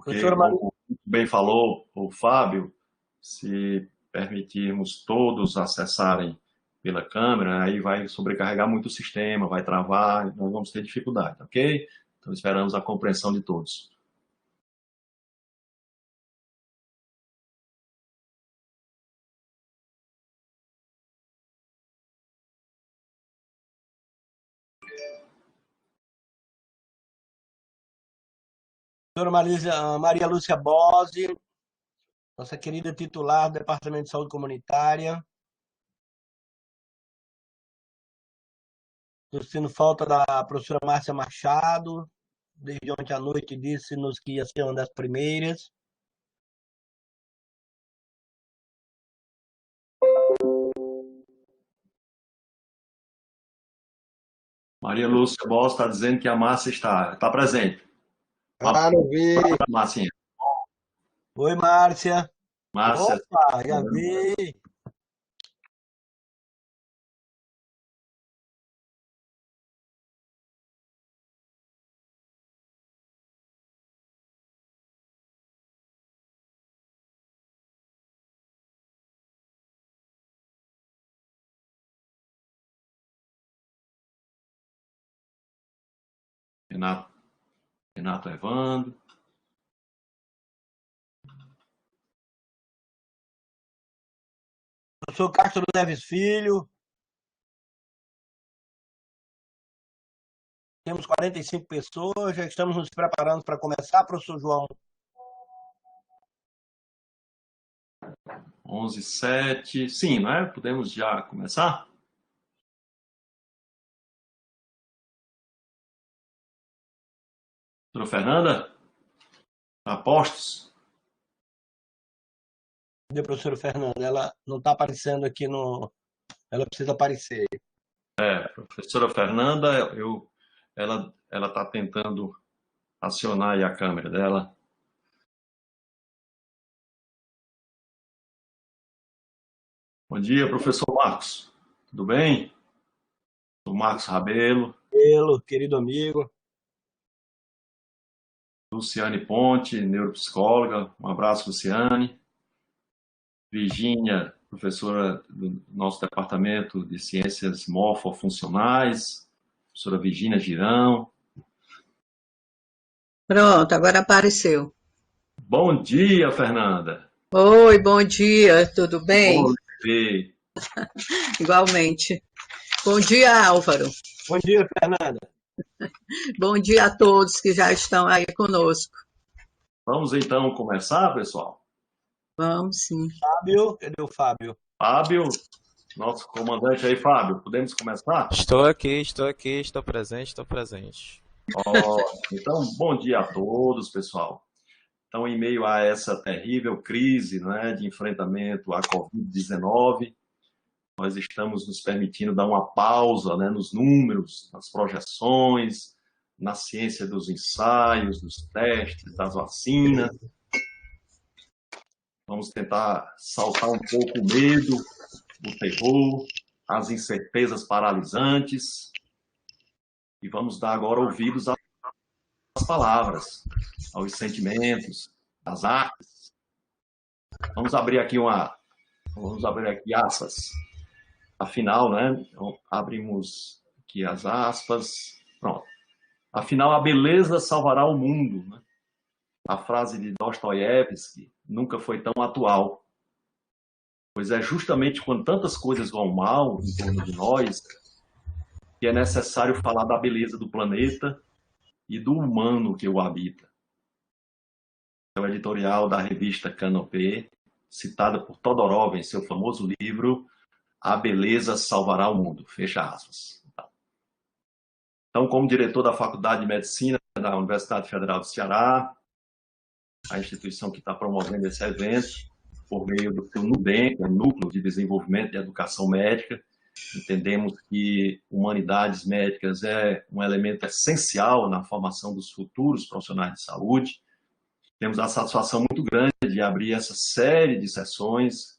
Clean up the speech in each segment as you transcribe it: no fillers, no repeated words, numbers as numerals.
Porque, como bem falou o Fábio, se permitirmos todos acessarem pela câmera, aí vai sobrecarregar muito o sistema, vai travar, nós vamos ter dificuldade, ok? Então esperamos a compreensão de todos. Doutora Maria Lúcia Bose, nossa querida titular do Departamento de Saúde Comunitária. Estou sentindo falta da professora Márcia Machado, desde ontem à noite disse-nos que ia ser uma das primeiras. Maria Lúcia Boss está dizendo que a Márcia está presente. Ah, não vi. Márcia. Oi, Márcia. Márcia. Opa, já vi. Renato Evandro. Professor Castro Neves Filho. Temos 45 pessoas, já estamos nos preparando para começar, professor João. 11h07. Sim, não é? Podemos já começar? Doutora Fernanda? Apostos? Cadê a professora Fernanda? Ela não está aparecendo aqui no... Ela precisa aparecer. Professora Fernanda, ela está tentando acionar aí a câmera dela. Bom dia, professor Marcos. Tudo bem? Sou Marcos Rabelo. Querido amigo. Luciane Ponte, neuropsicóloga. Um abraço, Luciane. Virgínia, professora do nosso departamento de ciências morfofuncionais. Professora Virgínia Girão. Pronto, agora apareceu. Bom dia, Fernanda. Oi, bom dia, tudo bem? Bom dia. Igualmente. Bom dia, Álvaro. Bom dia, Fernanda. Bom dia a todos que já estão aí conosco. Vamos então começar, pessoal? Vamos, sim. Fábio, cadê o Fábio? Fábio, nosso comandante aí, Fábio, podemos começar? Estou aqui, estou presente. Então, bom dia a todos, pessoal. Então, em meio a essa terrível crise, né, de enfrentamento à Covid-19, nós estamos nos permitindo dar uma pausa, né, nos números, nas projeções, na ciência dos ensaios, dos testes, das vacinas. Vamos tentar saltar um pouco o medo, o terror, as incertezas paralisantes. E vamos dar agora ouvidos às palavras, aos sentimentos, às artes. Vamos abrir aqui aspas. Afinal, né? Então, abrimos aqui as aspas. Pronto. Afinal, a beleza salvará o mundo, né? A frase de Dostoiévski nunca foi tão atual. Pois é justamente quando tantas coisas vão mal em torno de nós que é necessário falar da beleza do planeta e do humano que o habita. É o editorial da revista Canopé, citada por Todorov em seu famoso livro A Beleza Salvará o Mundo. Fecha aspas. Então, como diretor da Faculdade de Medicina da Universidade Federal do Ceará, a instituição que está promovendo esse evento, por meio do NUDEM, Núcleo de Desenvolvimento de Educação Médica, entendemos que humanidades médicas é um elemento essencial na formação dos futuros profissionais de saúde. Temos a satisfação muito grande de abrir essa série de sessões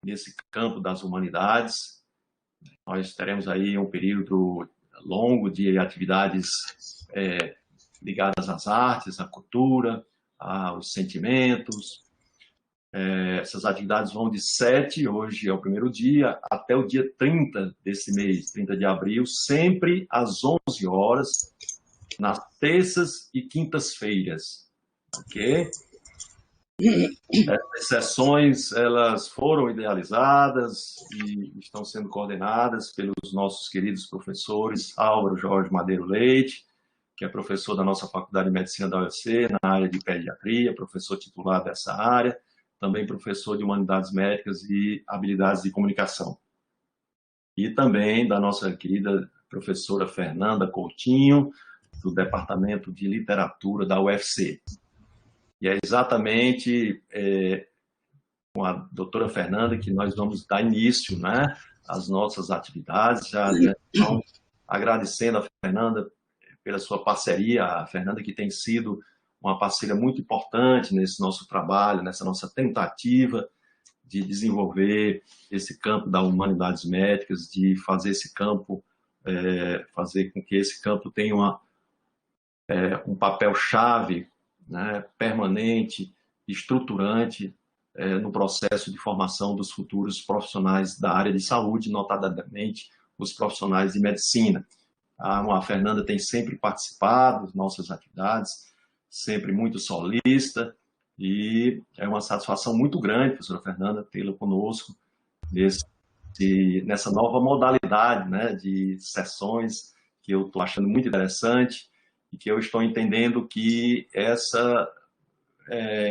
nesse campo das humanidades. Nós teremos aí um período longo de atividades ligadas às artes, à cultura, os sentimentos. Essas atividades vão de 7, hoje é o primeiro dia, até o dia 30 desse mês, 30 de abril, sempre às 11 horas, nas terças e quintas-feiras, ok? Essas sessões, elas foram idealizadas e estão sendo coordenadas pelos nossos queridos professores Álvaro Jorge Madeiro Leite, que é professor da nossa Faculdade de Medicina da UFC, na área de pediatria, professor titular dessa área, também professor de Humanidades Médicas e Habilidades de Comunicação. E também da nossa querida professora Fernanda Coutinho, do Departamento de Literatura da UFC. E é exatamente com a doutora Fernanda que nós vamos dar início, né, às nossas atividades. Já então, agradecendo a Fernanda pela sua parceria, a Fernanda que tem sido uma parceira muito importante nesse nosso trabalho, nessa nossa tentativa de desenvolver esse campo das humanidades médicas, de fazer esse campo, fazer com que esse campo tenha um papel-chave, né, permanente, estruturante no processo de formação dos futuros profissionais da área de saúde, notadamente os profissionais de medicina. A Fernanda tem sempre participado das nossas atividades, sempre muito solista, e é uma satisfação muito grande, professora Fernanda, tê-la conosco nessa nova modalidade, né, de sessões que eu estou achando muito interessante e que eu estou entendendo que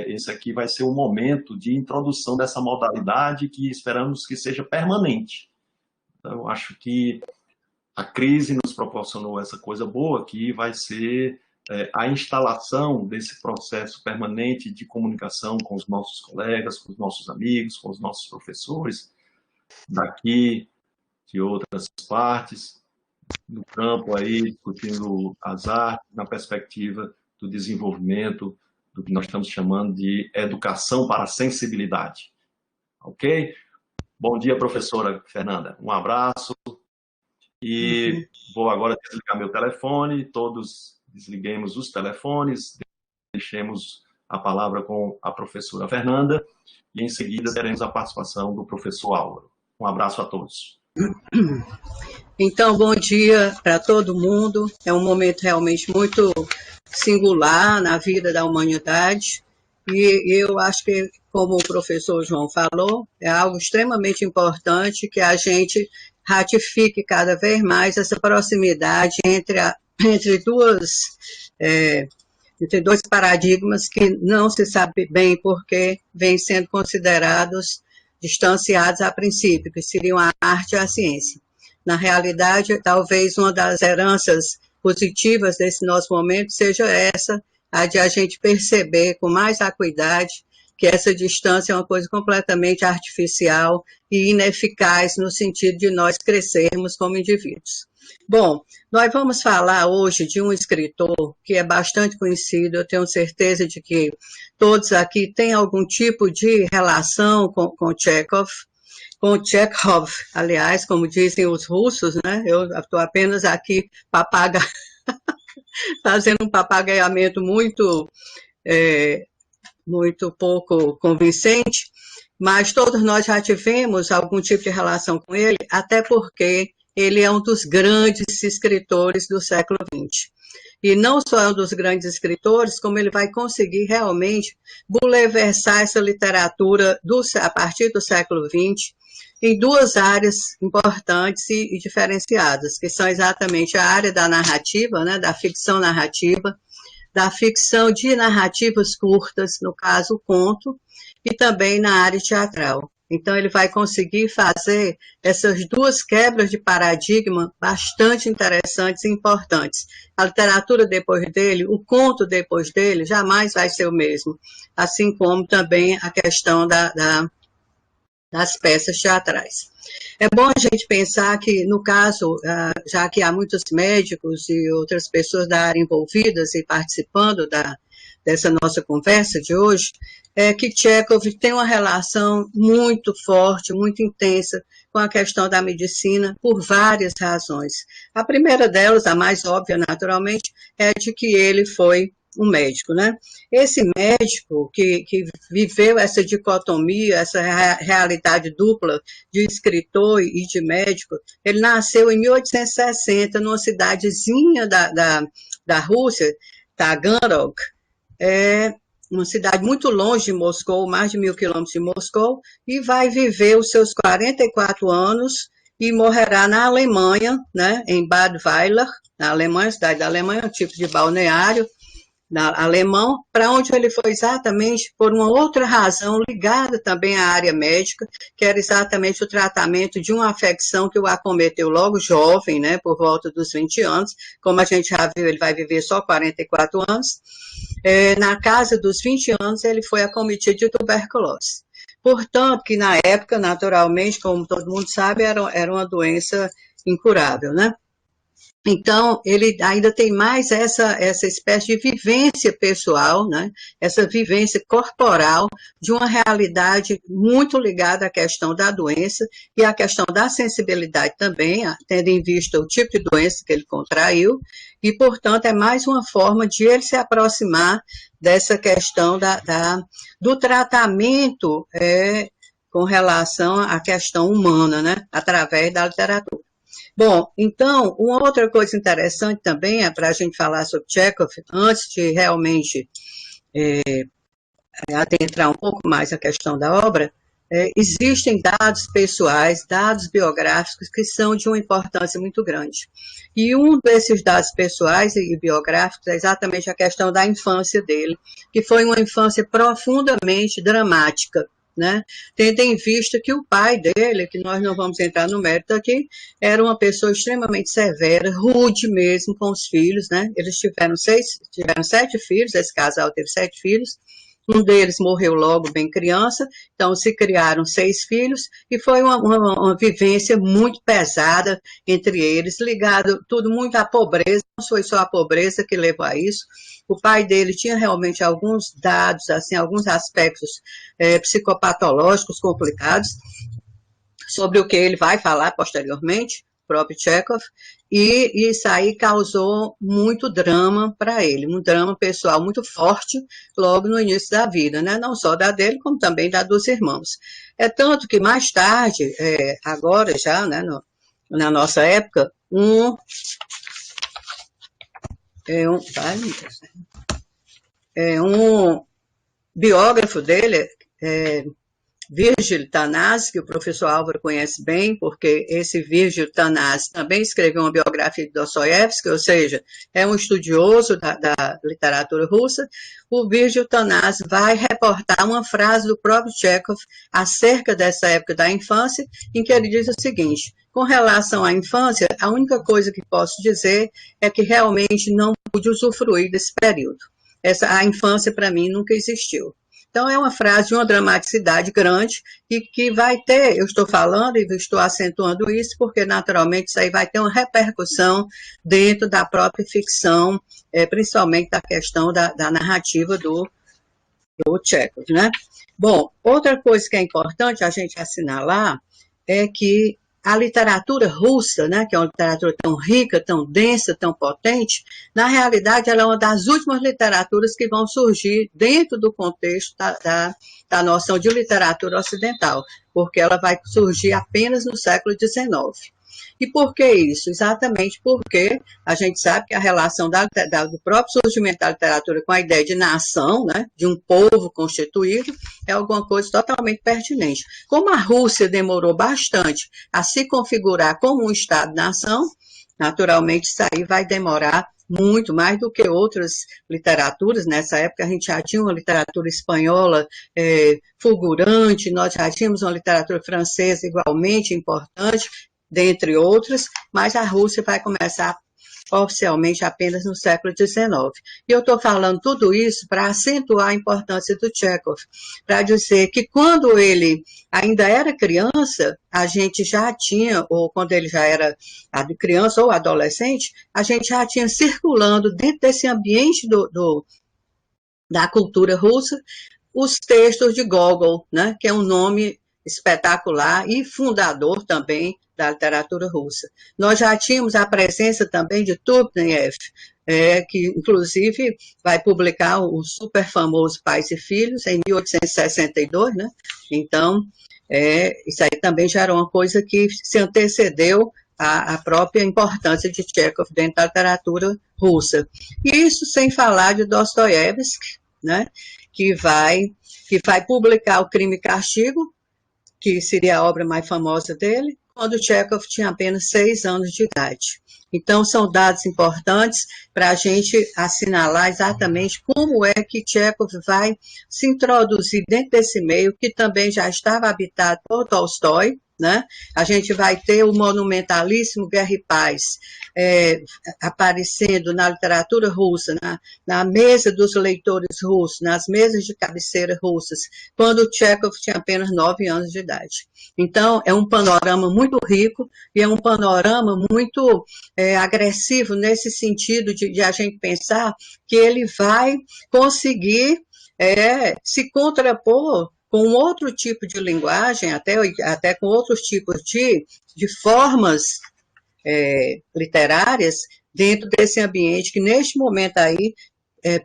esse aqui vai ser o momento de introdução dessa modalidade que esperamos que seja permanente. Então, eu acho que a crise nos proporcionou essa coisa boa, que vai ser a instalação desse processo permanente de comunicação com os nossos colegas, com os nossos amigos, com os nossos professores, daqui, de outras partes, no campo aí, discutindo as artes, na perspectiva do desenvolvimento do que nós estamos chamando de educação para a sensibilidade. Ok? Bom dia, professora Fernanda. Um abraço. E vou agora desligar meu telefone, todos desliguemos os telefones, deixemos a palavra com a professora Fernanda e em seguida teremos a participação do professor Álvaro. Um abraço a todos. Então, bom dia para todo mundo. É um momento realmente muito singular na vida da humanidade e eu acho que, como o professor João falou, é algo extremamente importante que a gente ratifique cada vez mais essa proximidade entre dois paradigmas que não se sabe bem porque vêm sendo considerados distanciados a princípio, que seriam a arte e a ciência. Na realidade, talvez uma das heranças positivas desse nosso momento seja essa, a de a gente perceber com mais acuidade que essa distância é uma coisa completamente artificial e ineficaz no sentido de nós crescermos como indivíduos. Bom, nós vamos falar hoje de um escritor que é bastante conhecido, eu tenho certeza de que todos aqui têm algum tipo de relação com Chekhov, aliás, como dizem os russos, né? Eu estou apenas aqui fazendo um papagaiamento muito pouco convincente, mas todos nós já tivemos algum tipo de relação com ele, até porque ele é um dos grandes escritores do século XX. E não só é um dos grandes escritores, como ele vai conseguir realmente buleversar essa literatura a partir do século XX em duas áreas importantes e diferenciadas, que são exatamente a área da narrativa, né, da ficção narrativa, da ficção de narrativas curtas, no caso o conto, e também na área teatral. Então, ele vai conseguir fazer essas duas quebras de paradigma bastante interessantes e importantes. A literatura depois dele, o conto depois dele, jamais vai ser o mesmo. Assim como também a questão das peças teatrais. É bom a gente pensar que, no caso, já que há muitos médicos e outras pessoas da área envolvidas e participando dessa nossa conversa de hoje, é que Chekhov tem uma relação muito forte, muito intensa com a questão da medicina por várias razões. A primeira delas, a mais óbvia naturalmente, é de que ele foi um médico, né? Esse médico que viveu essa dicotomia, essa realidade dupla de escritor e de médico, ele nasceu em 1860 numa cidadezinha da Rússia, Taganrog, uma cidade muito longe de Moscou, mais de 1.000 quilômetros de Moscou, e vai viver os seus 44 anos e morrerá na Alemanha, né, em Bad Weiler, na Alemanha, cidade da Alemanha, um tipo de balneário alemão, para onde ele foi exatamente por uma outra razão ligada também à área médica, que era exatamente o tratamento de uma afecção que o acometeu logo jovem, né, por volta dos 20 anos, como a gente já viu, ele vai viver só 44 anos, na casa dos 20 anos ele foi acometido de tuberculose. Portanto, que na época, naturalmente, como todo mundo sabe, era uma doença incurável, né? Então, ele ainda tem mais essa espécie de vivência pessoal, né? Essa vivência corporal de uma realidade muito ligada à questão da doença e à questão da sensibilidade também, tendo em vista o tipo de doença que ele contraiu, e, portanto, é mais uma forma de ele se aproximar dessa questão do tratamento com relação à questão humana, né? Através da literatura. Bom, então, uma outra coisa interessante também é para a gente falar sobre Chekhov, antes de realmente adentrar um pouco mais a questão da obra, existem dados pessoais, dados biográficos que são de uma importância muito grande. E um desses dados pessoais e biográficos é exatamente a questão da infância dele, que foi uma infância profundamente dramática, né? Tendo em vista que o pai dele, que nós não vamos entrar no mérito aqui, era uma pessoa extremamente severa, rude mesmo com os filhos, né? Eles tiveram 7 filhos, esse casal teve 7 filhos, um deles morreu logo bem criança, então se criaram 6 filhos, e foi uma vivência muito pesada entre eles, ligado tudo muito à pobreza, não foi só a pobreza que levou a isso. O pai dele tinha realmente alguns dados, assim, alguns aspectos psicopatológicos complicados, sobre o que ele vai falar posteriormente, o próprio Chekhov, e isso aí causou muito drama para ele, um drama pessoal muito forte logo no início da vida, né? Não só da dele, como também da dos irmãos. É tanto que mais tarde, agora já, né, na nossa época, um biógrafo dele, Virgil Tanás, que o professor Álvaro conhece bem, porque esse Virgil Tanás também escreveu uma biografia de Dostoiévski, ou seja, é um estudioso da literatura russa. O Virgil Tanás vai reportar uma frase do próprio Chekhov acerca dessa época da infância, em que ele diz o seguinte: com relação à infância, a única coisa que posso dizer é que realmente não pude usufruir desse período. A infância, para mim, nunca existiu. Então, é uma frase de uma dramaticidade grande e que vai ter, eu estou falando e estou acentuando isso, porque, naturalmente, isso aí vai ter uma repercussão dentro da própria ficção, principalmente da questão da narrativa do Chekhov, né? Bom, outra coisa que é importante a gente assinalar é que a literatura russa, né, que é uma literatura tão rica, tão densa, tão potente, na realidade ela é uma das últimas literaturas que vão surgir dentro do contexto da noção de literatura ocidental, porque ela vai surgir apenas no século XIX. E por que isso? Exatamente porque a gente sabe que a relação do próprio surgimento da literatura com a ideia de nação, né, de um povo constituído, é alguma coisa totalmente pertinente. Como a Rússia demorou bastante a se configurar como um Estado-nação, naturalmente isso aí vai demorar muito mais do que outras literaturas. Nessa época a gente já tinha uma literatura espanhola fulgurante, nós já tínhamos uma literatura francesa igualmente importante, dentre outras, mas a Rússia vai começar oficialmente apenas no século XIX. E eu estou falando tudo isso para acentuar a importância do Chekhov, para dizer que quando ele ainda era criança, a gente já tinha, ou quando ele já era criança ou adolescente, a gente já tinha circulando dentro desse ambiente da cultura russa, os textos de Gogol, né, que é um nome espetacular e fundador também da literatura russa. Nós já tínhamos a presença também de Turgenev, que inclusive vai publicar o super famoso Pais e Filhos, em 1862, né? Então, isso aí também já era uma coisa que se antecedeu à própria importância de Tchekhov dentro da literatura russa. E isso sem falar de Dostoiévski, né? Que vai publicar O Crime e Castigo, que seria a obra mais famosa dele, quando Tchekhov tinha apenas 6 anos de idade. Então, são dados importantes para a gente assinalar exatamente como é que Tchekhov vai se introduzir dentro desse meio, que também já estava habitado por Tolstói, né? A gente vai ter o monumentalíssimo Guerra e Paz aparecendo na literatura russa, na mesa dos leitores russos, nas mesas de cabeceira russas, quando Tchekhov tinha apenas 9 anos de idade. Então, é um panorama muito rico e é um panorama muito agressivo nesse sentido de a gente pensar que ele vai conseguir se contrapor com outro tipo de linguagem, até com outros tipos de formas literárias dentro desse ambiente que, neste momento aí,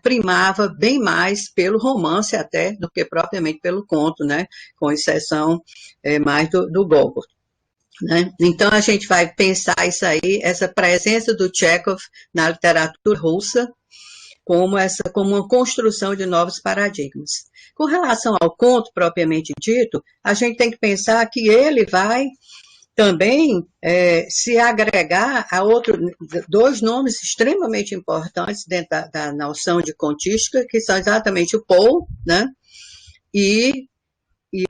primava bem mais pelo romance até do que propriamente pelo conto, né? Com exceção mais do Gogol. Né? Então, a gente vai pensar isso aí, essa presença do Tchekhov na literatura russa, como uma construção de novos paradigmas. Com relação ao conto propriamente dito, a gente tem que pensar que ele vai também se agregar a dois nomes extremamente importantes dentro da noção de contística, que são exatamente o Poe, né, e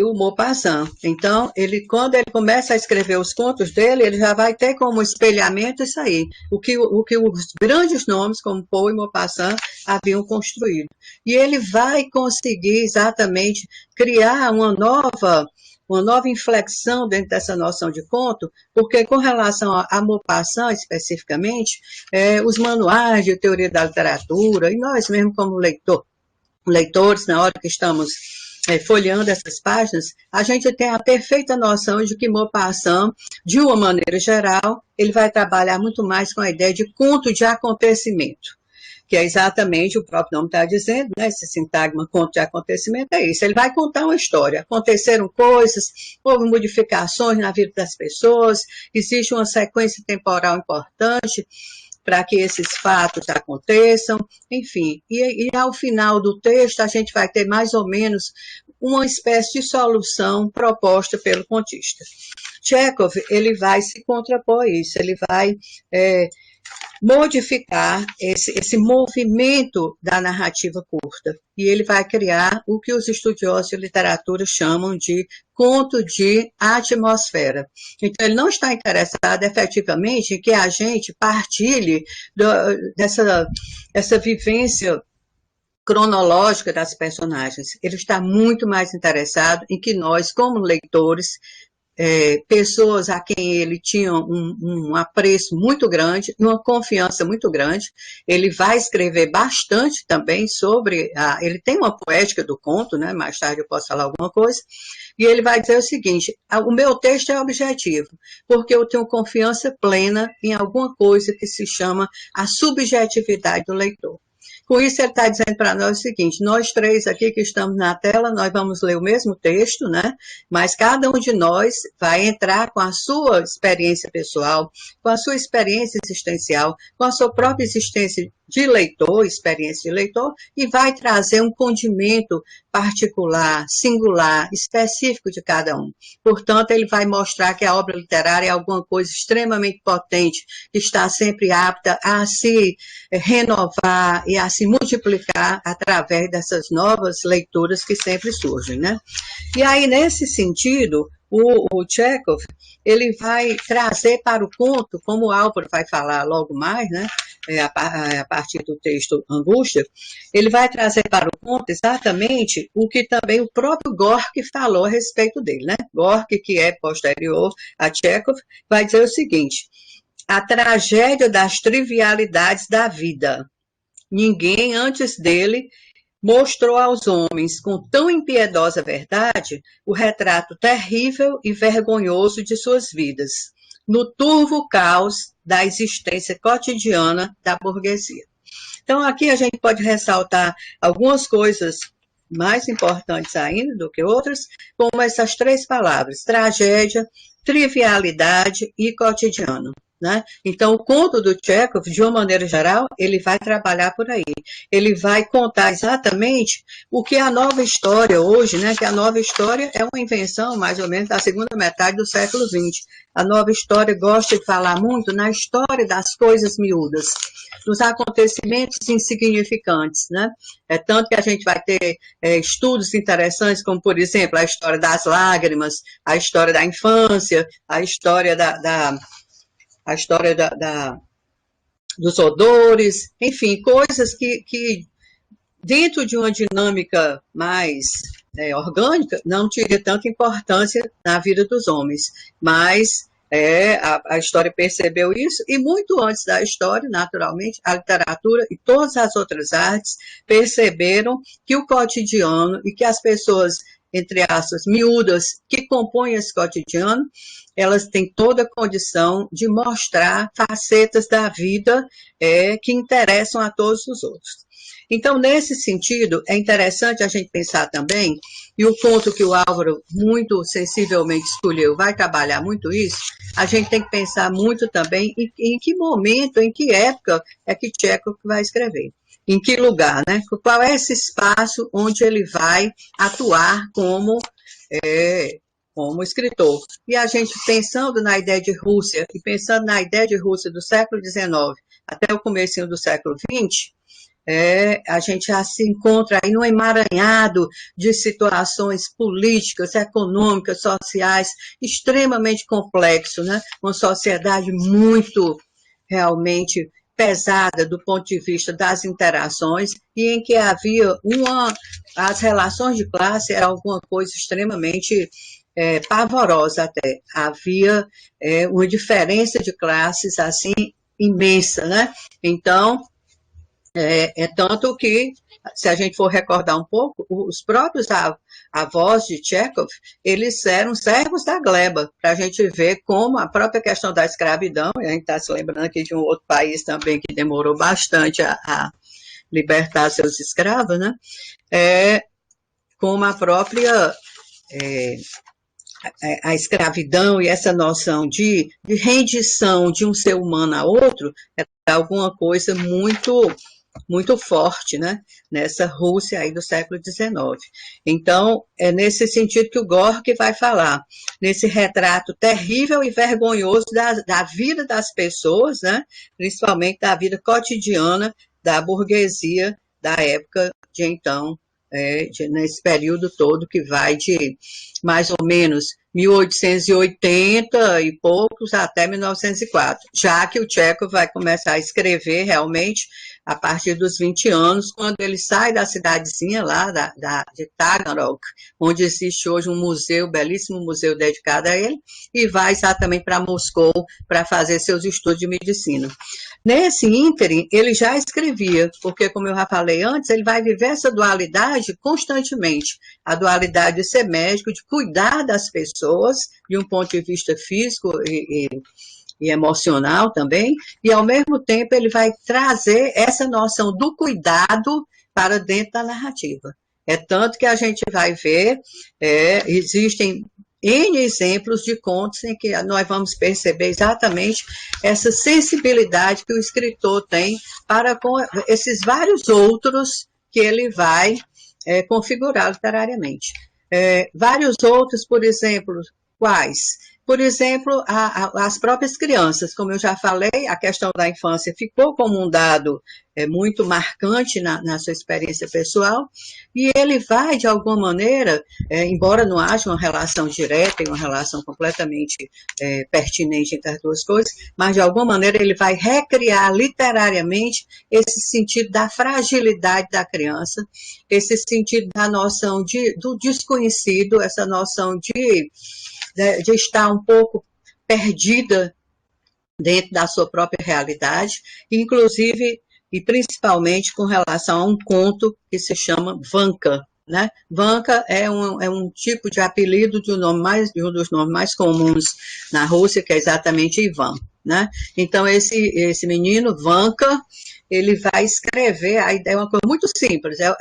o Maupassant. Então, quando ele começa a escrever os contos dele, ele já vai ter como espelhamento isso aí, o que os grandes nomes, como Poe e Maupassant, haviam construído. E ele vai conseguir exatamente criar uma nova inflexão dentro dessa noção de conto, porque com relação a Maupassant, especificamente, os manuais de teoria da literatura, e nós mesmo como leitores, na hora que estamos folheando essas páginas, a gente tem a perfeita noção de que Maupassant, de uma maneira geral, ele vai trabalhar muito mais com a ideia de conto de acontecimento, que é exatamente o próprio nome está dizendo, né? Esse sintagma conto de acontecimento é isso. Ele vai contar uma história. Aconteceram coisas, houve modificações na vida das pessoas, existe uma sequência temporal importante para que esses fatos aconteçam, enfim. E ao final do texto, a gente vai ter mais ou menos uma espécie de solução proposta pelo contista. Tchekhov, ele vai se contrapor a isso, ele vai modificar esse movimento da narrativa curta. E ele vai criar o que os estudiosos de literatura chamam de conto de atmosfera. Então, ele não está interessado efetivamente em que a gente partilhe dessa vivência cronológica das personagens. Ele está muito mais interessado em que nós, como leitores, pessoas a quem ele tinha um apreço muito grande, uma confiança muito grande. Ele vai escrever bastante também sobre... ele tem uma poética do conto, né? Mais tarde eu posso falar alguma coisa. E ele vai dizer o seguinte: o meu texto é objetivo, porque eu tenho confiança plena em alguma coisa que se chama a subjetividade do leitor. Com isso, ele está dizendo para nós o seguinte: nós três aqui que estamos na tela, nós vamos ler o mesmo texto, né? Mas cada um de nós vai entrar com a sua experiência pessoal, com a sua experiência existencial, com a sua própria existência de leitor, experiência de leitor, e vai trazer um condimento particular, singular, específico de cada um. Portanto, ele vai mostrar que a obra literária é alguma coisa extremamente potente, que está sempre apta a se renovar e a se multiplicar através dessas novas leituras que sempre surgem, né? E aí, nesse sentido, o Tchekhov, ele vai trazer para o conto, como o Álvaro vai falar logo mais, né, a partir do texto Angústia, ele vai trazer para o conto exatamente o que também o próprio Gorky falou a respeito dele, né? Gorky, que é posterior a Tchekhov, vai dizer o seguinte: a tragédia das trivialidades da vida. Ninguém antes dele mostrou aos homens com tão impiedosa verdade o retrato terrível e vergonhoso de suas vidas, no turvo caos da existência cotidiana da burguesia. Então, aqui a gente pode ressaltar algumas coisas mais importantes ainda do que outras, como essas 3 palavras: tragédia, trivialidade e cotidiano. Né? Então, o conto do Tchekhov, de uma maneira geral, ele vai trabalhar por aí. Ele vai contar exatamente o que é a nova história hoje, né? Que a nova história é uma invenção, mais ou menos, da segunda metade do século XX. A nova história gosta de falar muito na história das coisas miúdas, nos acontecimentos insignificantes. Né? É tanto que a gente vai ter estudos interessantes, como, por exemplo, a história das lágrimas, a história da infância, a história dos odores, enfim, coisas que dentro de uma dinâmica mais orgânica, não teria tanta importância na vida dos homens. Mas a história percebeu isso, e muito antes da história, naturalmente, a literatura e todas as outras artes perceberam que o cotidiano e que as pessoas, entre aspas, miúdas, que compõem esse cotidiano, elas têm toda a condição de mostrar facetas da vida que interessam a todos os outros. Então, nesse sentido, é interessante a gente pensar também, e o ponto que o Álvaro muito sensivelmente escolheu vai trabalhar muito isso, a gente tem que pensar muito também em que momento, em que época é que Tchekhov vai escrever. Em que lugar, né? Qual é esse espaço onde ele vai atuar como escritor. E a gente, pensando na ideia de Rússia, e pensando na ideia de Rússia do século XIX até o comecinho do século XX, a gente já se encontra aí num emaranhado de situações políticas, econômicas, sociais, extremamente complexo, né? Uma sociedade muito, realmente, pesada do ponto de vista das interações, e em que havia as relações de classe eram alguma coisa extremamente pavorosa até. Havia uma diferença de classes, assim, imensa, né? Então, tanto que, se a gente for recordar um pouco, os próprios avós de Tchekhov, eles eram servos da gleba, para a gente ver como a própria questão da escravidão, e a gente está se lembrando aqui de um outro país também que demorou bastante a libertar seus escravos, né? Como a própria a escravidão e essa noção de rendição de um ser humano a outro é alguma coisa muito forte, né, nessa Rússia aí do século XIX. Então, é nesse sentido que o Gorky vai falar, nesse retrato terrível e vergonhoso da vida das pessoas, né, principalmente da vida cotidiana da burguesia da época de então, nesse período todo que vai de mais ou menos 1880 e poucos até 1904, já que o Tchekhov vai começar a escrever realmente a partir dos 20 anos, quando ele sai da cidadezinha lá de Taganrog, onde existe hoje um museu, belíssimo museu dedicado a ele, e vai exatamente para Moscou para fazer seus estudos de medicina. Nesse ínterim, ele já escrevia, porque, como eu já falei antes, ele vai viver essa dualidade constantemente, a dualidade de ser médico, de cuidar das pessoas, de um ponto de vista físico e emocional também, e ao mesmo tempo ele vai trazer essa noção do cuidado para dentro da narrativa. É tanto que a gente vai ver, existem N exemplos de contos em que nós vamos perceber exatamente essa sensibilidade que o escritor tem para com esses vários outros que ele vai configurar literariamente. Vários outros, por exemplo, quais? Por exemplo, as próprias crianças, como eu já falei, a questão da infância ficou como um dado muito marcante na sua experiência pessoal, e ele vai, de alguma maneira, embora não haja uma relação direta e uma relação completamente pertinente entre as duas coisas, mas de alguma maneira ele vai recriar literariamente esse sentido da fragilidade da criança, esse sentido da noção do desconhecido, essa noção de estar um pouco perdida dentro da sua própria realidade, inclusive e principalmente com relação a um conto que se chama Vanka, né? Vanka é um tipo de apelido de um dos nomes mais comuns na Rússia, que é exatamente Ivan. né? Então, esse menino, Vanka, ele vai escrever, a ideia é uma coisa muito simples, é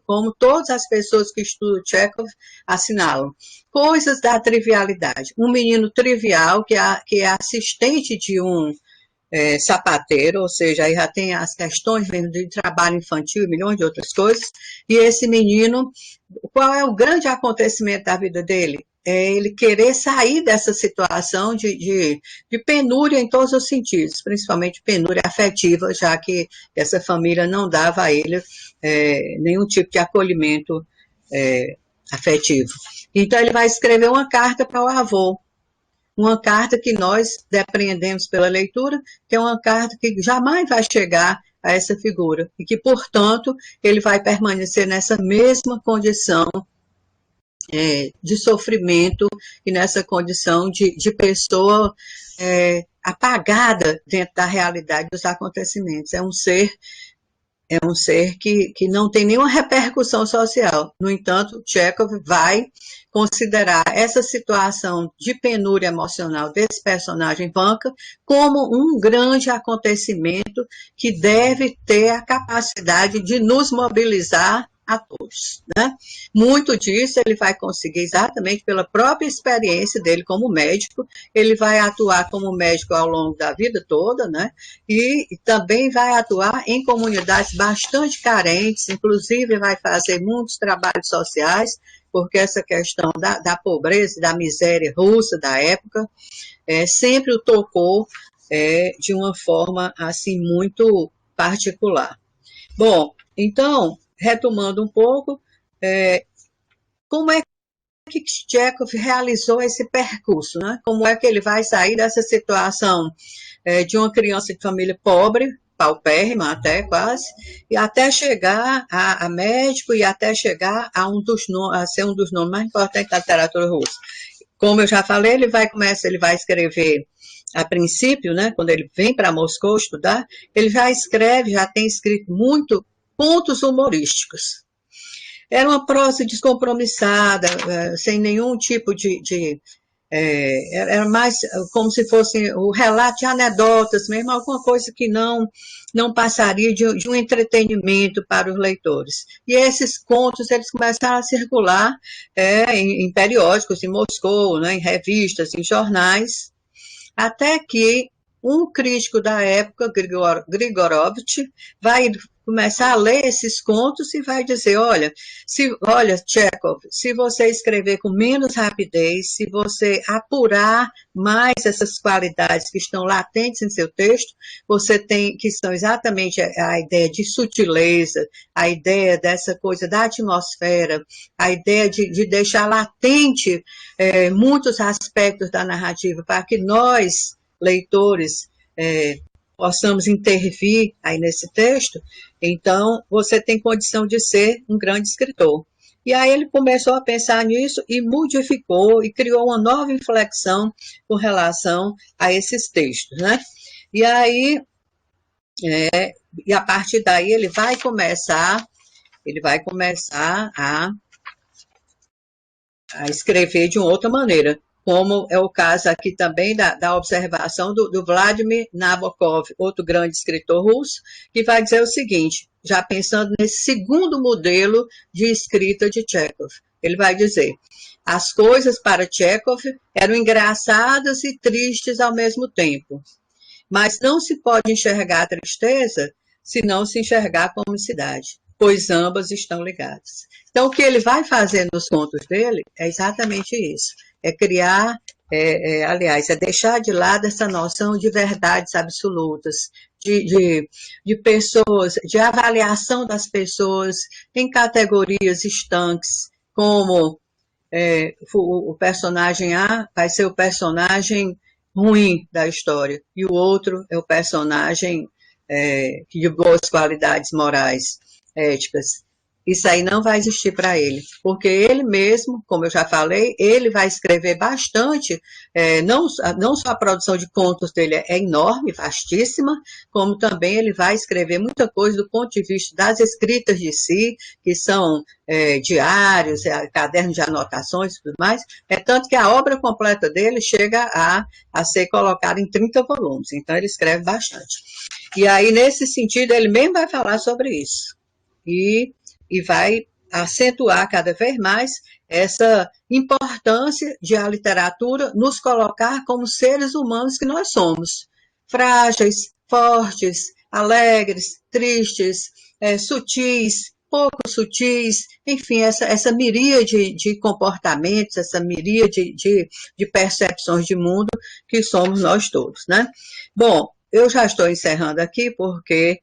como todas as pessoas que estudam Chekhov assinalam, coisas da trivialidade. Um menino trivial, que é assistente de um sapateiro, ou seja, aí já tem as questões de trabalho infantil e milhões de outras coisas, e esse menino, qual é o grande acontecimento da vida dele? É ele querer sair dessa situação de penúria em todos os sentidos, principalmente penúria afetiva, já que essa família não dava a ele nenhum tipo de acolhimento afetivo. Então, ele vai escrever uma carta para o avô, uma carta que nós depreendemos pela leitura, que é uma carta que jamais vai chegar a essa figura, e que, portanto, ele vai permanecer nessa mesma condição de sofrimento e nessa condição de pessoa apagada dentro da realidade dos acontecimentos. É um ser que não tem nenhuma repercussão social. No entanto, Chekhov vai considerar essa situação de penúria emocional desse personagem Vanka como um grande acontecimento que deve ter a capacidade de nos mobilizar a todos, né? Muito disso ele vai conseguir exatamente pela própria experiência dele como médico. Ele vai atuar como médico ao longo da vida toda, né? E também vai atuar em comunidades bastante carentes, inclusive vai fazer muitos trabalhos sociais, porque essa questão da pobreza e da miséria russa da época sempre o tocou de uma forma assim muito particular. Bom, então, retomando um pouco, como é que Chekhov realizou esse percurso, né? Como é que ele vai sair dessa situação de uma criança de família pobre, paupérrima até quase, e até chegar a médico e até chegar a ser um dos nomes mais importantes da literatura russa. Como eu já falei, ele vai escrever a princípio, né? Quando ele vem para Moscou estudar, ele já tem escrito muito contos humorísticos. Era uma prosa descompromissada, sem nenhum tipo era mais como se fosse o relato de anedotas mesmo, alguma coisa que não passaria de um entretenimento para os leitores. E esses contos, eles começaram a circular em periódicos, em Moscou, né, em revistas, em jornais, até que um crítico da época, Grigorovitch, vai começar a ler esses contos e vai dizer, olha, Chekhov, se você escrever com menos rapidez, se você apurar mais essas qualidades que estão latentes em seu texto, você tem, que são exatamente a ideia de sutileza, a ideia dessa coisa da atmosfera, a ideia de deixar latente muitos aspectos da narrativa, para que nós, leitores, possamos intervir aí nesse texto, então você tem condição de ser um grande escritor. E aí ele começou a pensar nisso e modificou e criou uma nova inflexão com relação a esses textos, né? E aí, e a partir daí ele vai começar a escrever de uma outra maneira, como é o caso aqui também da observação do Vladimir Nabokov, outro grande escritor russo, que vai dizer o seguinte, já pensando nesse segundo modelo de escrita de Chekhov. Ele vai dizer, as coisas para Chekhov eram engraçadas e tristes ao mesmo tempo, mas não se pode enxergar a tristeza se não se enxergar a comicidade, pois ambas estão ligadas. Então, o que ele vai fazer nos contos dele é exatamente isso, é criar, aliás, é deixar de lado essa noção de verdades absolutas, de pessoas, de avaliação das pessoas em categorias estanques, como o personagem A vai ser o personagem ruim da história, e o outro é o personagem de boas qualidades morais, éticas. Isso aí não vai existir para ele, porque ele mesmo, como eu já falei, ele vai escrever bastante, não só a produção de contos dele é enorme, vastíssima, como também ele vai escrever muita coisa do ponto de vista das escritas de si, que são diários, cadernos de anotações e tudo mais, tanto que a obra completa dele chega a ser colocada em 30 volumes, então ele escreve bastante. E aí, nesse sentido, ele mesmo vai falar sobre isso. E vai acentuar cada vez mais essa importância de a literatura nos colocar como seres humanos que nós somos. Frágeis, fortes, alegres, tristes, sutis, pouco sutis, enfim, essa miríade de comportamentos, essa miríade de percepções de mundo que somos nós todos, né? Bom, eu já estou encerrando aqui porque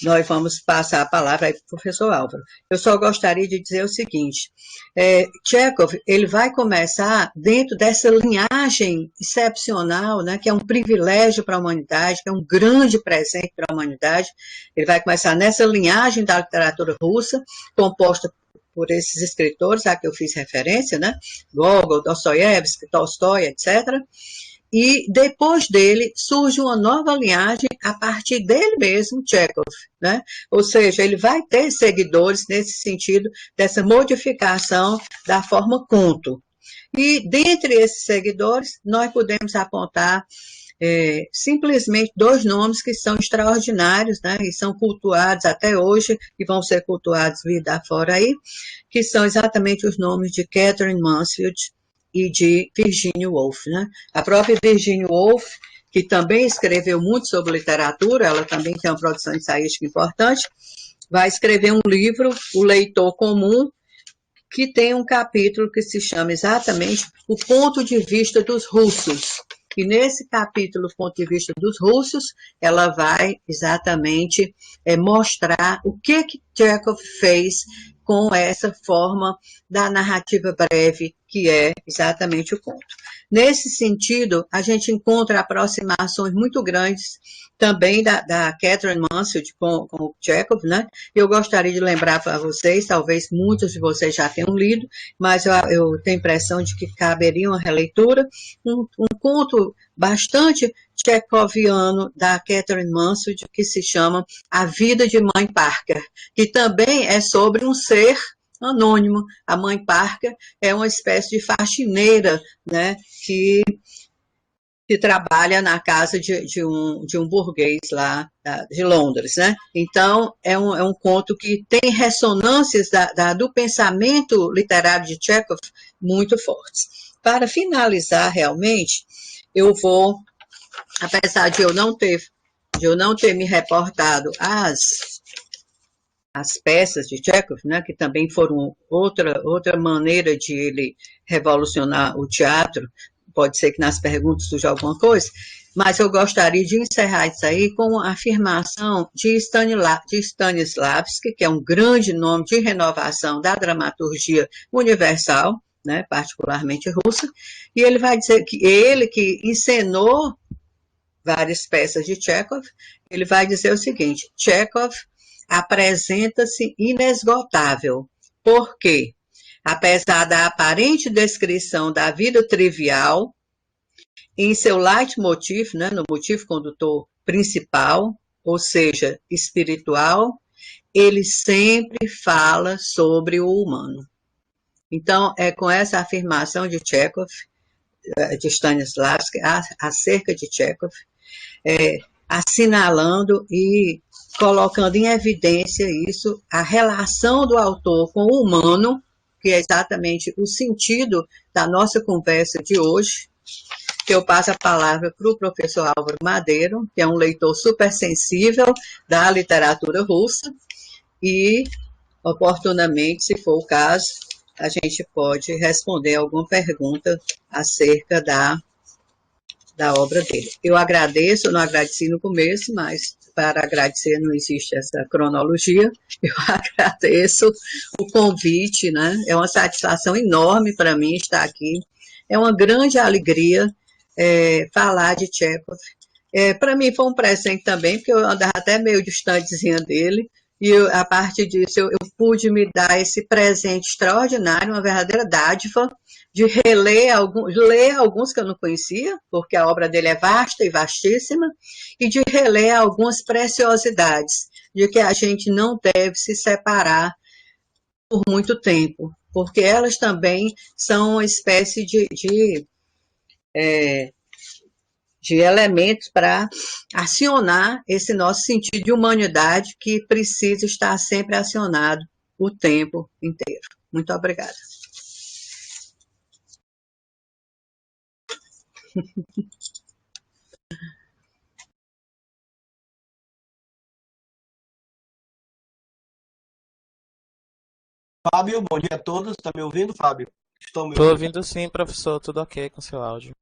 nós vamos passar a palavra aí para o professor Álvaro. Eu só gostaria de dizer o seguinte, Chekhov, ele vai começar dentro dessa linhagem excepcional, né, que é um privilégio para a humanidade, que é um grande presente para a humanidade. Ele vai começar nessa linhagem da literatura russa, composta por esses escritores a que eu fiz referência, né, Gogol, Dostoiévski, Tolstói, etc., e depois dele surge uma nova linhagem a partir dele mesmo, Chekhov, né? Ou seja, ele vai ter seguidores nesse sentido dessa modificação da forma conto. E dentre esses seguidores, nós podemos apontar simplesmente 2 nomes que são extraordinários, né? E são cultuados até hoje, e vão ser cultuados vida afora aí, que são exatamente os nomes de Katherine Mansfield e de Virginia Woolf, né? A própria Virginia Woolf, que também escreveu muito sobre literatura, ela também tem uma produção ensaística importante, vai escrever um livro, O Leitor Comum, que tem um capítulo que se chama exatamente O Ponto de Vista dos Russos. E nesse capítulo, o ponto de vista dos russos, ela vai exatamente mostrar o que Chekhov fez com essa forma da narrativa breve, que é exatamente o conto. Nesse sentido, a gente encontra aproximações muito grandes também da Katherine Mansfield com o Chekhov, né? Eu gostaria de lembrar para vocês, talvez muitos de vocês já tenham lido, mas eu tenho a impressão de que caberia uma releitura, um conto bastante tchecoviano da Katherine Mansfield, que se chama A Vida de Mãe Parker, que também é sobre um ser anônimo. A Mãe Parker é uma espécie de faxineira, né, que trabalha na casa de um burguês lá de Londres, né? Então, é um conto que tem ressonâncias do pensamento literário de Chekhov muito fortes. Para finalizar, realmente, eu vou, apesar de eu não ter me reportado as peças de Chekhov, né, que também foram outra maneira de ele revolucionar o teatro, pode ser que nas perguntas surja alguma coisa, mas eu gostaria de encerrar isso aí com a afirmação de Stanislavski, que é um grande nome de renovação da dramaturgia universal, né, particularmente russa, e ele vai dizer que ele que encenou várias peças de Chekhov, ele vai dizer o seguinte: Chekhov apresenta-se inesgotável, porque, apesar da aparente descrição da vida trivial, em seu leitmotiv, né, no motivo condutor principal, ou seja, espiritual, ele sempre fala sobre o humano. Então, é com essa afirmação de Chekhov, de Stanislavski, acerca de Chekhov, assinalando e colocando em evidência isso, a relação do autor com o humano, que é exatamente o sentido da nossa conversa de hoje, que eu passo a palavra para o professor Álvaro Madeiro, que é um leitor super sensível da literatura russa, e, oportunamente, se for o caso, a gente pode responder alguma pergunta acerca da obra dele. Eu agradeço, eu não agradeci no começo, mas para agradecer não existe essa cronologia. Eu agradeço o convite, né? É uma satisfação enorme para mim estar aqui. É uma grande alegria falar de Chekhov. Para mim foi um presente também, porque eu andava até meio distantezinha dele, E a partir disso eu pude me dar esse presente extraordinário, uma verdadeira dádiva, de ler alguns que eu não conhecia, porque a obra dele é vasta e vastíssima, e de reler algumas preciosidades, de que a gente não deve se separar por muito tempo, porque elas também são uma espécie de elementos para acionar esse nosso sentido de humanidade que precisa estar sempre acionado o tempo inteiro. Muito obrigada. Fábio, bom dia a todos. Está me ouvindo, Fábio? Estão me Tô ouvindo? ouvindo sim, professor. Tudo ok com seu áudio.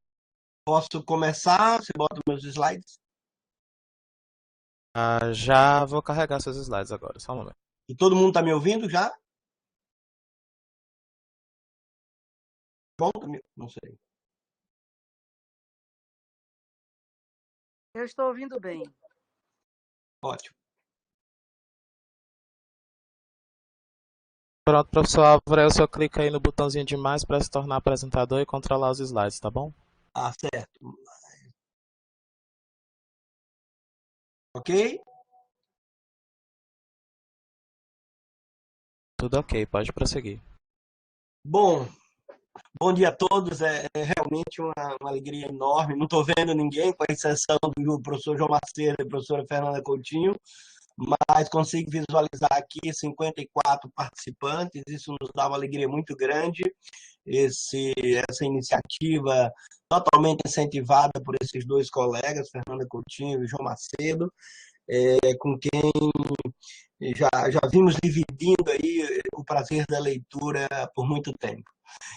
Posso começar? Você bota meus slides? Já vou carregar seus slides agora, só um momento. E todo mundo está me ouvindo já? Bom, não sei. Eu estou ouvindo bem. Ótimo. Pronto, professor Álvaro, aí o senhor clica aí no botãozinho de mais para se tornar apresentador e controlar os slides, tá bom? Ah, certo. Ok? Tudo ok, pode prosseguir. Bom dia a todos. É realmente uma alegria enorme. Não estou vendo ninguém, com exceção do professor João Macedo e da professora Fernanda Coutinho, mas consigo visualizar aqui 54 participantes. Isso nos dá uma alegria muito grande. Essa iniciativa totalmente incentivada por esses dois colegas, Fernanda Coutinho e João Macedo, com quem já vimos dividindo aí o prazer da leitura por muito tempo.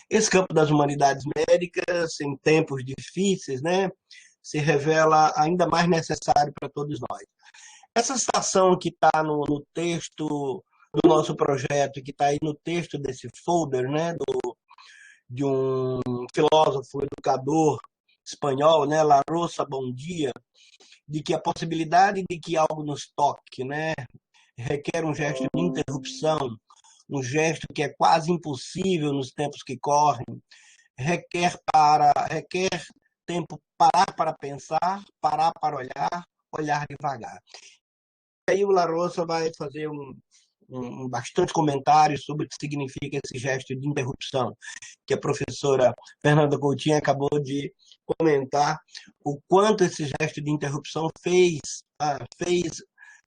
Esse campo das humanidades médicas, em tempos difíceis, né, se revela ainda mais necessário para todos nós. Essa citação que está no texto do nosso projeto, que está aí no texto desse folder, né, de um filósofo, educador espanhol, né, Larosa Bondia, de que a possibilidade de que algo nos toque, né, requer um gesto de interrupção, um gesto que é quase impossível nos tempos que correm, requer tempo parar para pensar, parar para olhar, olhar devagar. E aí o Larosa vai fazer bastante comentário sobre o que significa esse gesto de interrupção, que a professora Fernanda Coutinho acabou de comentar, o quanto esse gesto de interrupção fez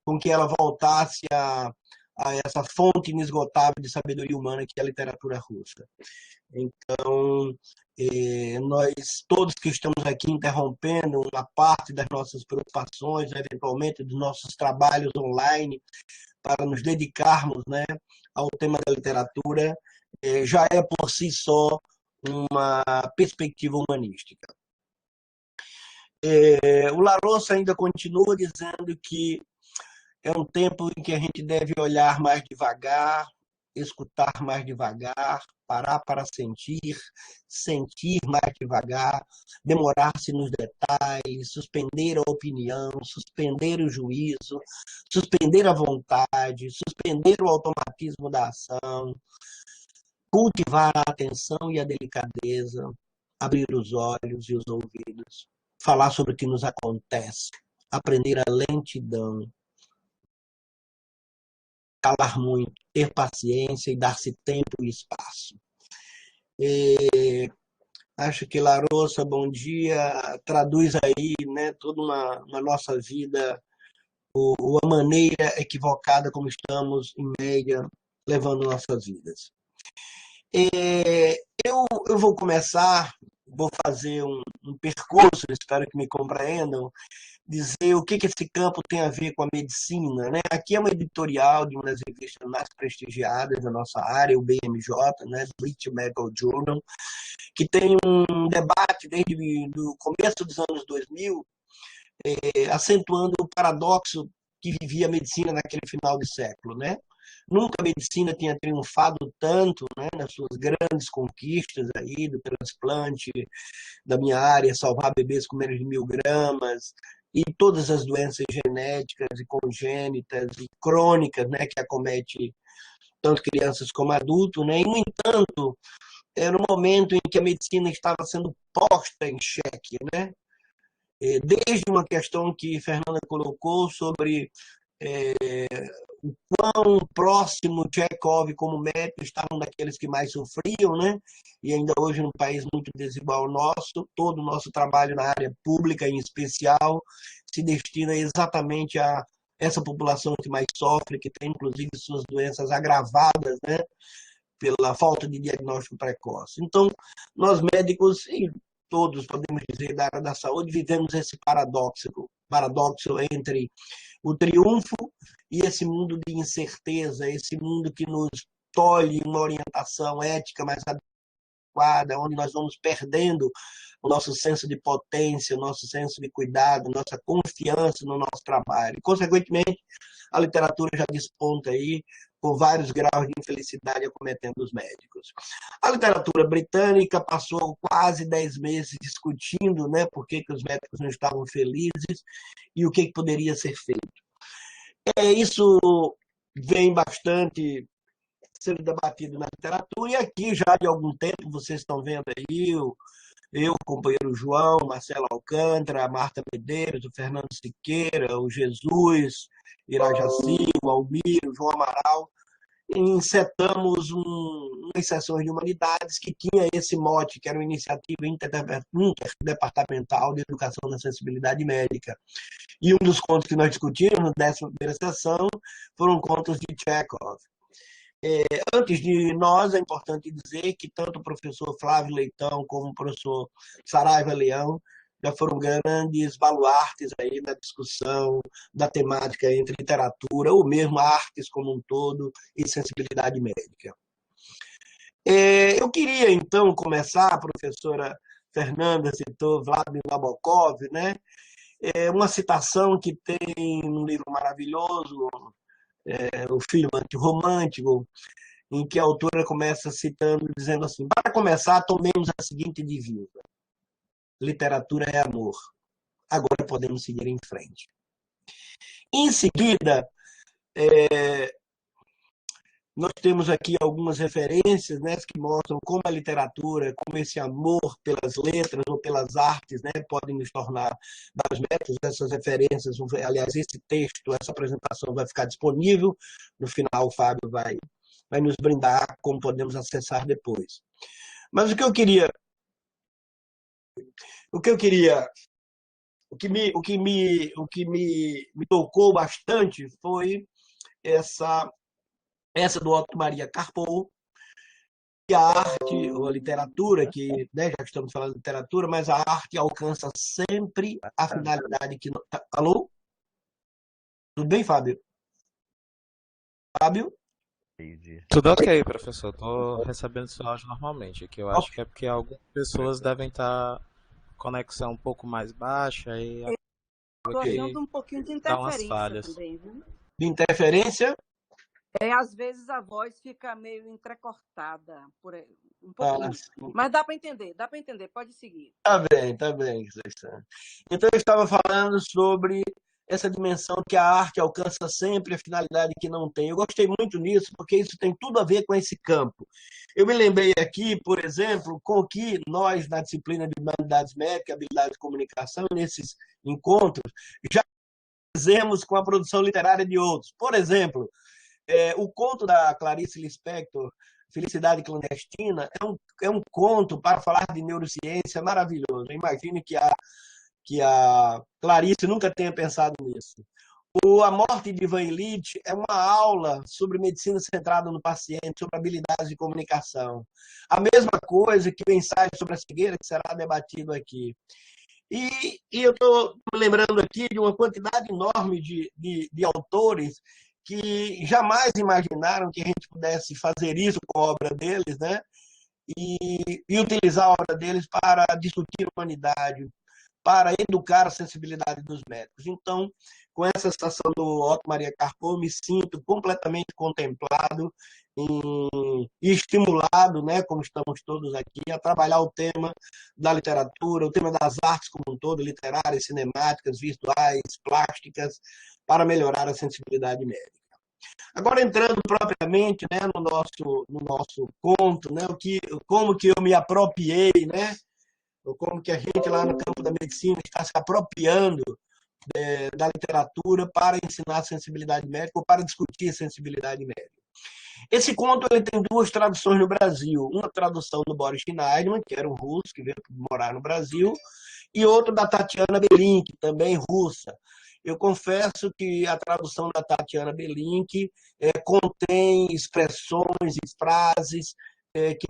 com que ela voltasse a essa fonte inesgotável de sabedoria humana que é a literatura russa. Então, nós todos que estamos aqui interrompendo uma parte das nossas preocupações, eventualmente dos nossos trabalhos online, para nos dedicarmos, né, ao tema da literatura, já é por si só uma perspectiva humanística. O Larossa ainda continua dizendo que é um tempo em que a gente deve olhar mais devagar, escutar mais devagar, parar para sentir mais devagar, demorar-se nos detalhes, suspender a opinião, suspender o juízo, suspender a vontade, suspender o automatismo da ação, cultivar a atenção e a delicadeza, abrir os olhos e os ouvidos, falar sobre o que nos acontece, aprender a lentidão, calar muito, ter paciência e dar-se tempo e espaço. Acho que Larosa, bom dia, traduz aí, né, toda uma nossa vida, a maneira equivocada como estamos, em média, levando nossas vidas. Eu vou começar, vou fazer um percurso, espero que me compreendam, dizer o que esse campo tem a ver com a medicina, né? Aqui é uma editorial de uma das revistas mais prestigiadas da nossa área, o BMJ, né? British Medical Journal, que tem um debate desde o começo dos anos 2000, acentuando o paradoxo que vivia a medicina naquele final de século, né? Nunca a medicina tinha triunfado tanto, né, nas suas grandes conquistas aí do transplante, da minha área, salvar bebês com menos de 1.000 gramas, e todas as doenças genéticas e congênitas e crônicas, né, que acomete tanto crianças como adultos, né? E, no entanto, era um momento em que a medicina estava sendo posta em xeque, né? Desde uma questão que Fernanda colocou sobre o quão próximo Chekhov como médico estavam daqueles que mais sofriam, né? E ainda hoje, num país muito desigual nosso, todo o nosso trabalho na área pública, em especial, se destina exatamente a essa população que mais sofre, que tem inclusive suas doenças agravadas, né? Pela falta de diagnóstico precoce. Então, nós médicos e todos, podemos dizer, da área da saúde, vivemos esse paradoxo entre o triunfo e esse mundo de incerteza, esse mundo que nos tolhe uma orientação ética mais adequada, onde nós vamos perdendo o nosso senso de potência, o nosso senso de cuidado, nossa confiança no nosso trabalho. E, consequentemente, a literatura já desponta aí com vários graus de infelicidade acometendo os médicos. A literatura britânica passou quase 10 meses discutindo, né, por que os médicos não estavam felizes e o que poderia ser feito. Isso vem bastante sendo debatido na literatura, e aqui já de algum tempo, vocês estão vendo aí, eu, o companheiro João, Marcelo Alcântara, a Marta Medeiros, o Fernando Siqueira, o Jesus, Irajaci, o Almir, o João Amaral, insetamos umas sessões de humanidades que tinha esse mote, que era uma iniciativa interdepartamental de educação da sensibilidade médica. E um dos contos que nós discutimos na 11ª sessão foram contos de Chekhov. Antes de nós, é importante dizer que tanto o professor Flávio Leitão como o professor Saraiva Leão já foram grandes baluartes aí na discussão da temática entre literatura, ou mesmo artes como um todo, e sensibilidade médica. Eu queria, então, começar, a professora Fernanda citou Vladimir Nabokov, né? Uma citação que tem um livro maravilhoso, O Filho Antirromântico, em que a autora começa citando, dizendo assim: para começar, tomemos a seguinte divisa: literatura é amor. Agora podemos seguir em frente. Em seguida, nós temos aqui algumas referências, né, que mostram como a literatura, como esse amor pelas letras ou pelas artes, né, podem nos tornar vários métodos. Essas referências, aliás, esse texto, essa apresentação vai ficar disponível. No final, o Fábio vai nos brindar como podemos acessar depois. Mas o que me tocou bastante foi essa do Otto Maria Carpo, que a arte, ou a literatura, que, né, já que estamos falando de literatura, mas a arte alcança sempre a finalidade que... Alô? Tudo bem, Fábio? Fábio? Tudo ok, professor. Estou recebendo seu áudio normalmente, que eu acho que é porque algumas pessoas devem estar conexão um pouco mais baixa e estou achando um pouquinho de dá umas interferência falhas. também, viu? De interferência? Às vezes a voz fica meio entrecortada, por aí, um pouquinho. Mas dá para entender, pode seguir. Tá bem. Então eu estava falando sobre essa dimensão que a arte alcança sempre a finalidade que não tem. Eu gostei muito nisso, porque isso tem tudo a ver com esse campo. Eu me lembrei aqui, por exemplo, com o que nós, na disciplina de Humanidades Médicas, Habilidade de Comunicação, nesses encontros, já fizemos com a produção literária de outros. Por exemplo, o conto da Clarice Lispector, Felicidade Clandestina, é um conto para falar de neurociência maravilhoso. Eu imagino que a Clarice nunca tenha pensado nisso. A Morte de Ivan Illich é uma aula sobre medicina centrada no paciente, sobre habilidades de comunicação. A mesma coisa que o ensaio sobre a cegueira, que será debatido aqui. E eu estou me lembrando aqui de uma quantidade enorme de autores que jamais imaginaram que a gente pudesse fazer isso com a obra deles, né? E utilizar a obra deles para discutir a humanidade, para educar a sensibilidade dos médicos. Então, com essa citação do Otto Maria Carpo, eu me sinto completamente contemplado e estimulado, né, como estamos todos aqui, a trabalhar o tema da literatura, o tema das artes como um todo, literárias, cinemáticas, visuais, plásticas, para melhorar a sensibilidade médica. Agora, entrando propriamente, né, no nosso conto, né, como que eu me apropriei, né, ou como que a gente lá no campo da medicina está se apropriando da literatura para ensinar sensibilidade médica ou para discutir sensibilidade médica. Esse conto ele tem duas traduções no Brasil. Uma tradução do Boris Schneiderman, que era um russo que veio morar no Brasil, e outra da Tatiana Belink, também russa. Eu confesso que a tradução da Tatiana Belink contém expressões e frases que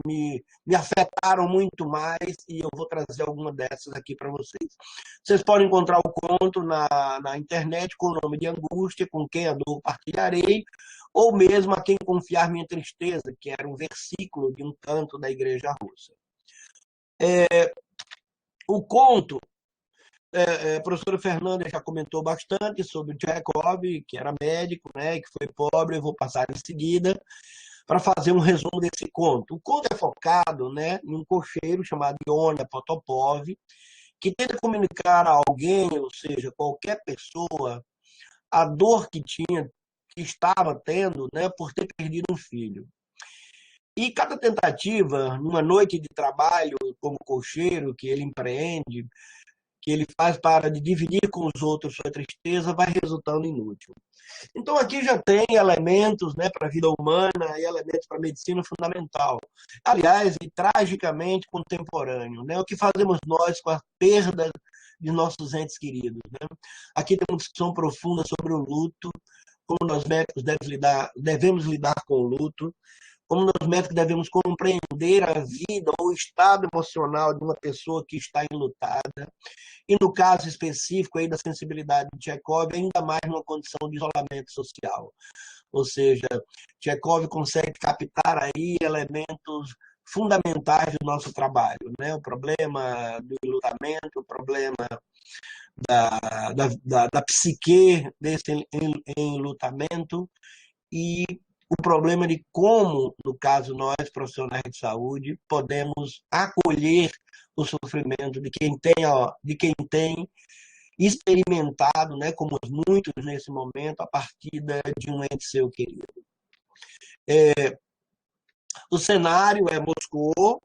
me afetaram muito mais, e eu vou trazer alguma dessas aqui para vocês. Vocês podem encontrar o conto na internet com o nome de Angústia, com quem a dor partilharei, ou mesmo A Quem Confiar Minha Tristeza, que era um versículo de um canto da igreja russa. O conto, a professora Fernanda já comentou bastante sobre o Tchekov, que era médico, né, que foi pobre, eu vou passar em seguida, para fazer um resumo desse conto. O conto é focado, né, em um cocheiro chamado Iona Potapov, que tenta comunicar a alguém, ou seja, qualquer pessoa, a dor que estava tendo, né, por ter perdido um filho. E cada tentativa, numa noite de trabalho como cocheiro que ele empreende, que ele faz para dividir com os outros sua tristeza, vai resultando inútil. Então aqui já tem elementos, né, para a vida humana e elementos para a medicina fundamental. Aliás, e tragicamente contemporâneo, né? O que fazemos nós com a perda de nossos entes queridos, né? Aqui tem uma discussão profunda sobre o luto, como nós médicos devemos lidar com o luto, como nós médicos devemos compreender a vida ou o estado emocional de uma pessoa que está enlutada. E no caso específico aí da sensibilidade de Tchekov, ainda mais numa condição de isolamento social. Ou seja, Tchekov consegue captar aí elementos fundamentais do nosso trabalho, né? O problema do enlutamento, o problema da psique desse enlutamento e o problema de como, no caso nós, profissionais de saúde, podemos acolher o sofrimento de quem tem experimentado, né, como muitos nesse momento, a partida de um ente seu querido. O cenário é Moscou,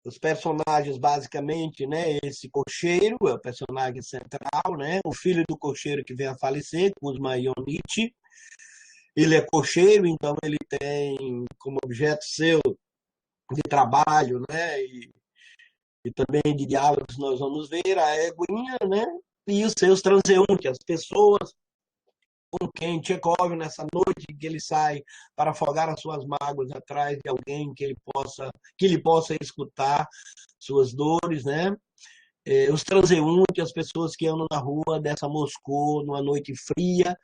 os personagens, basicamente, né, esse cocheiro é o personagem central, né, o filho do cocheiro que vem a falecer, Kuzma Ionitch. Ele é cocheiro, então ele tem como objeto seu de trabalho, né, e também de diálogos nós vamos ver a éguinha, né, e os seus transeuntes, as pessoas com quem Tchekov, nessa noite que ele sai para afogar as suas mágoas atrás de alguém que ele possa escutar suas dores, né, os transeuntes, as pessoas que andam na rua dessa Moscou, numa noite fria,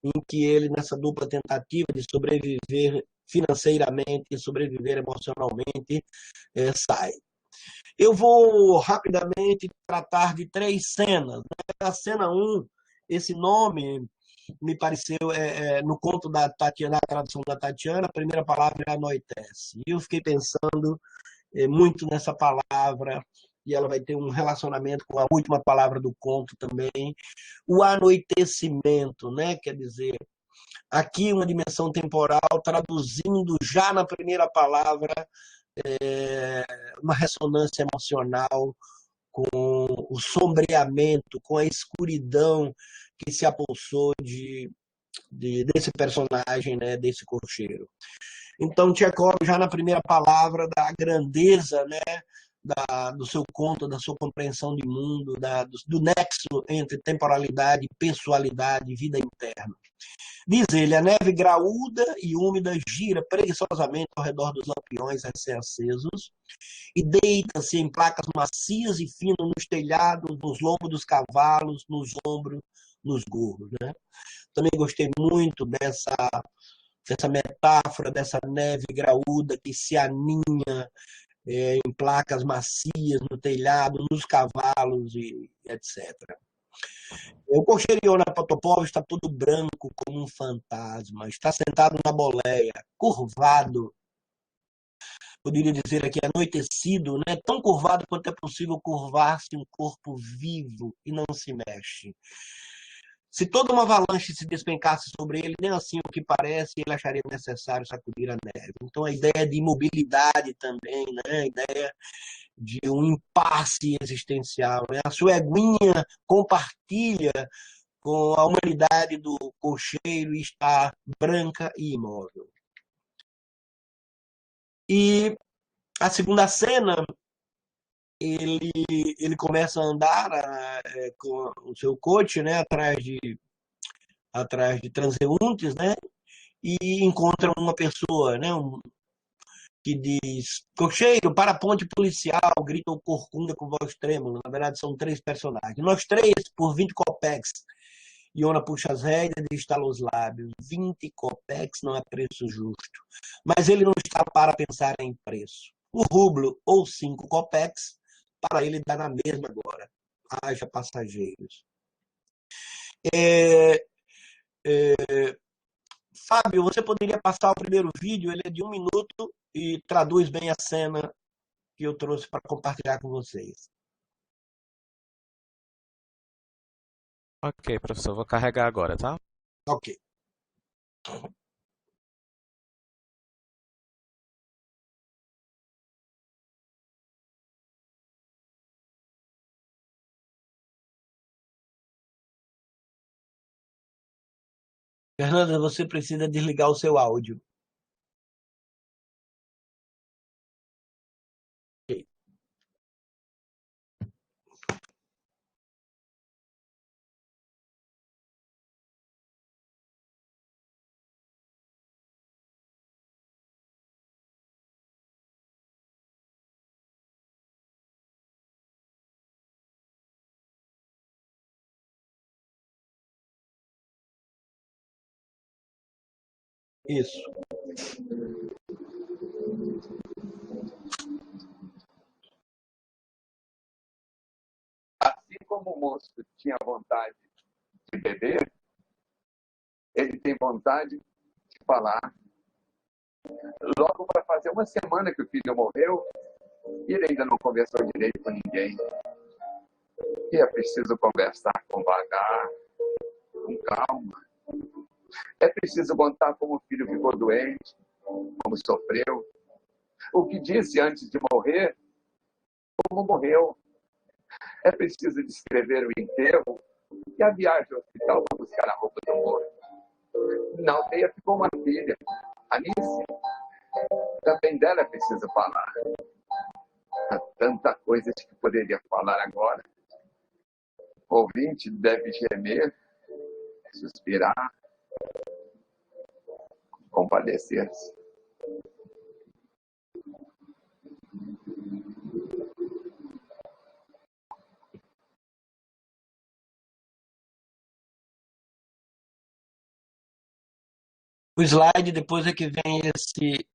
em que ele, nessa dupla tentativa de sobreviver financeiramente e sobreviver emocionalmente, sai. Eu vou rapidamente tratar de 3 cenas. A cena 1, esse nome me pareceu, no conto da Tatiana, na tradução da Tatiana, a primeira palavra é anoitece. E eu fiquei pensando muito nessa palavra, e ela vai ter um relacionamento com a última palavra do conto também, o anoitecimento, né? Quer dizer, aqui uma dimensão temporal, traduzindo já na primeira palavra uma ressonância emocional com o sombreamento, com a escuridão que se apossou desse personagem, né? Desse cocheiro. Então, Tchekov, já na primeira palavra, da grandeza, né? Do seu conto, da sua compreensão de mundo, do nexo entre temporalidade, pessoalidade e vida interna. Diz ele, a neve graúda e úmida gira preguiçosamente ao redor dos lampiões recém-acesos e deita-se em placas macias e finas nos telhados, nos lombos dos cavalos, nos ombros, nos gorros, né? Também gostei muito dessa metáfora, dessa neve graúda que se aninha em placas macias, no telhado, nos cavalos e etc. O cocheiro Iona Potapov está todo branco como um fantasma, está sentado na boleia, curvado, poderia dizer aqui anoitecido, né? Tão curvado quanto é possível curvar-se um corpo vivo e não se mexe. Se toda uma avalanche se despencasse sobre ele, nem assim o que parece, ele acharia necessário sacudir a neve. Então a ideia de imobilidade também, né? A ideia de um impasse existencial, né? A sua eguinha compartilha com a humanidade do cocheiro e está branca e imóvel. E a segunda cena, ele começa a andar com o seu coche, né, atrás de transeuntes, né, e encontra uma pessoa, né, que diz: cocheiro, para a ponte policial, grita o corcunda com voz trêmula. Na verdade, são 3 personagens. Nós 3, por 20 copecs. Iona puxa as rédeas e estala os lábios. 20 copecs não é preço justo. Mas ele não está para pensar em preço. O rublo ou 5 copecs, para ele dá na mesma agora. Haja passageiros. Fábio, você poderia passar o primeiro vídeo? Ele é de 1 minuto e traduz bem a cena que eu trouxe para compartilhar com vocês. Ok, professor, vou carregar agora, tá? Ok. Fernanda, você precisa desligar o seu áudio. Ok. Isso. Assim como o moço tinha vontade de beber, ele tem vontade de falar. Logo para fazer 1 semana que o filho morreu, e ele ainda não conversou direito com ninguém. E é preciso conversar com vagar, com calma. É preciso contar como o filho ficou doente, como sofreu, o que disse antes de morrer, como morreu. É preciso descrever o enterro e a viagem ao hospital para buscar a roupa do morto. Na aldeia ficou uma filha, Alice. Também dela é preciso falar. Há tanta coisa que poderia falar agora. O ouvinte deve gemer, suspirar, compadecer-se. O slide depois é que vem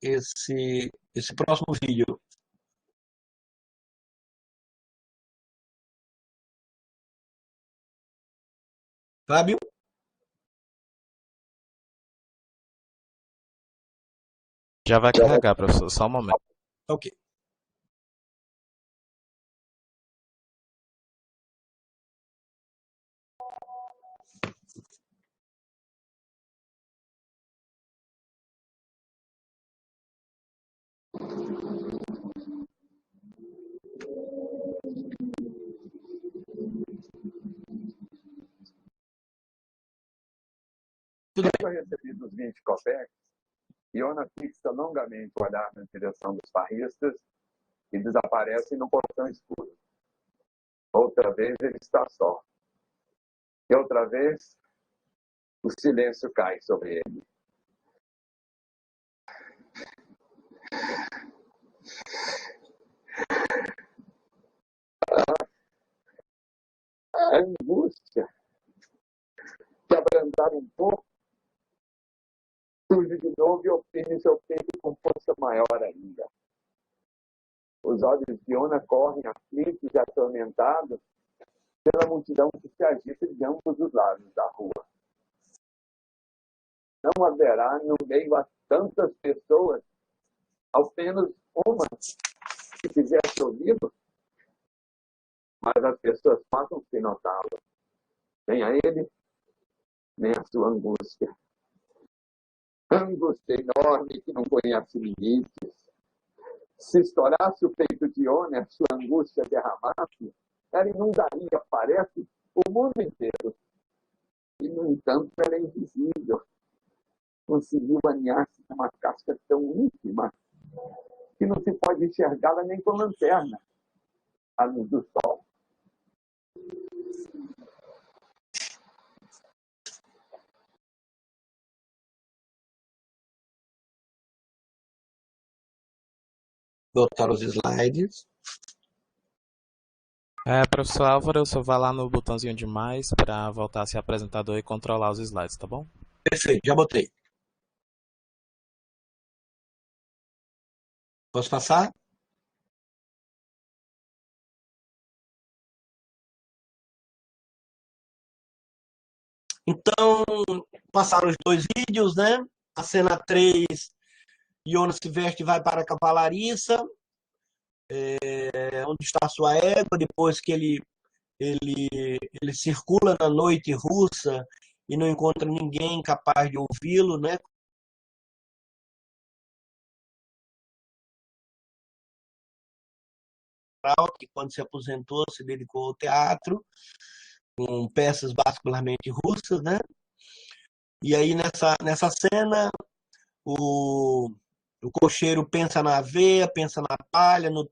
esse próximo vídeo. Fábio? Já vai carregar, professor, só um momento. Ok. Tendo recebido os 20 copecs, Iona fixa longamente o olhar na direção dos farristas e desaparece no portão escuro. Outra vez ele está só. E outra vez o silêncio cai sobre ele. A angústia de abrandar um pouco surge de novo e oprime seu peito com força maior ainda. Os olhos de Iona correm aflitos e atormentados pela multidão que se agita de ambos os lados da rua. Não haverá no meio a tantas pessoas, ao menos uma que quisesse ouvi-lo, mas as pessoas passam sem notá-lo. Nem a ele, nem a sua angústia. Angústia enorme que não conhece limites. Se estourasse o peito de Iona e a sua angústia derramasse, ela inundaria, parece, o mundo inteiro. E, no entanto, ela é invisível. Conseguiu aninhar-se numa casca tão ínfima que não se pode enxergá-la nem com lanterna, à luz do sol. Botar os slides. Professor Álvaro, você vai lá no botãozinho de mais para voltar a ser apresentador e controlar os slides, tá bom? Perfeito, já botei. Posso passar? Então, passaram os 2 vídeos, né? A cena 3, Iona se veste e vai para a cavalariça, onde está a sua égua, depois que ele circula na noite russa e não encontra ninguém capaz de ouvi-lo, né? Que quando se aposentou se dedicou ao teatro, com peças particularmente russas, né? E aí nessa cena o cocheiro pensa na aveia, pensa na palha, no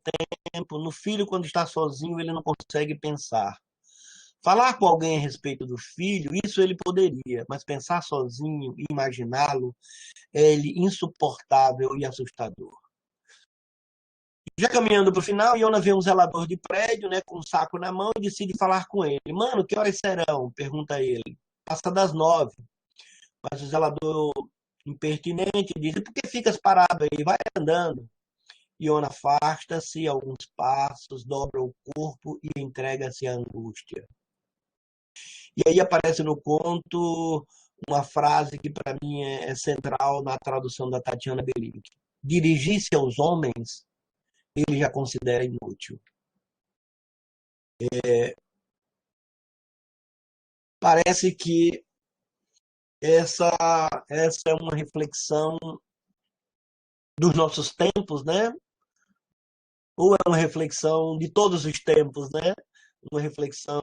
tempo, no filho quando está sozinho ele não consegue pensar. Falar com alguém a respeito do filho, isso ele poderia, mas pensar sozinho e imaginá-lo é insuportável e assustador. Já caminhando para o final, Iona vê um zelador de prédio, né, com um saco na mão e decide falar com ele. Mano, que horas serão? Pergunta ele. Passa das 9. Mas o zelador impertinente diz, por que ficas parado aí? Vai andando. Iona afasta-se alguns passos, dobra o corpo e entrega-se à angústia. E aí aparece no conto uma frase que para mim é central na tradução da Tatiana Belink. Dirigir-se aos homens, ele já considera inútil. Parece que essa é uma reflexão dos nossos tempos, né? Ou é uma reflexão de todos os tempos, né? Uma reflexão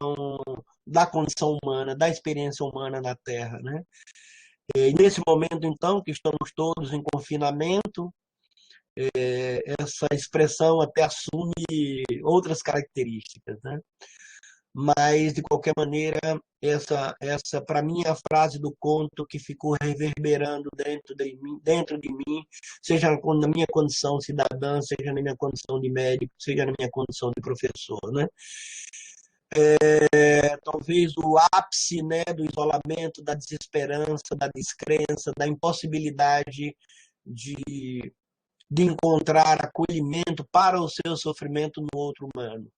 da condição humana, da experiência humana na Terra, né? E nesse momento, então, que estamos todos em confinamento, essa expressão até assume outras características, né? Mas, de qualquer maneira, essa para mim, é a frase do conto que ficou reverberando dentro de mim, seja na minha condição cidadã, seja na minha condição de médico, seja na minha condição de professor, né? Talvez o ápice, né, do isolamento, da desesperança, da descrença, da impossibilidade de encontrar acolhimento para o seu sofrimento no outro humano.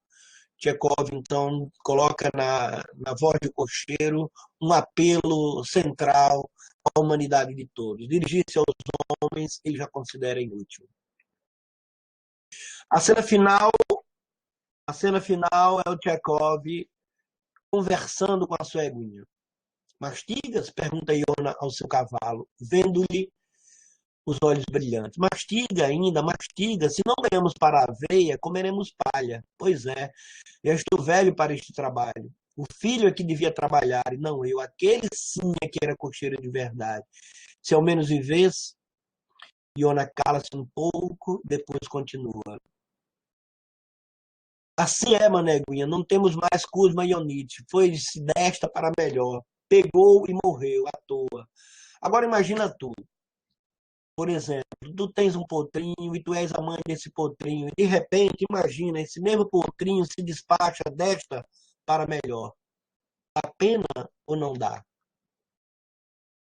Tchekov, então, coloca na voz de cocheiro um apelo central à humanidade de todos. Dirigir-se aos homens, ele já considera inútil. A cena final é o Tchekov conversando com a sua eguinha. Mastigas? Pergunta Iona ao seu cavalo, vendo-lhe os olhos brilhantes. Mastiga ainda, mastiga. Se não ganhamos para a aveia, comeremos palha. Pois é, eu estou velho para este trabalho. O filho é que devia trabalhar, e não eu. Aquele sim é que era cocheiro de verdade. Se ao menos vivesse, Iona cala-se um pouco, depois continua. Assim é, Maneguinha, não temos mais Kuzma Ionite. Foi-se desta para melhor. Pegou e morreu à toa. Agora imagina tu. Por exemplo, tu tens um potrinho e tu és a mãe desse potrinho. E de repente, imagina, esse mesmo potrinho se despacha desta para melhor. Dá pena ou não dá?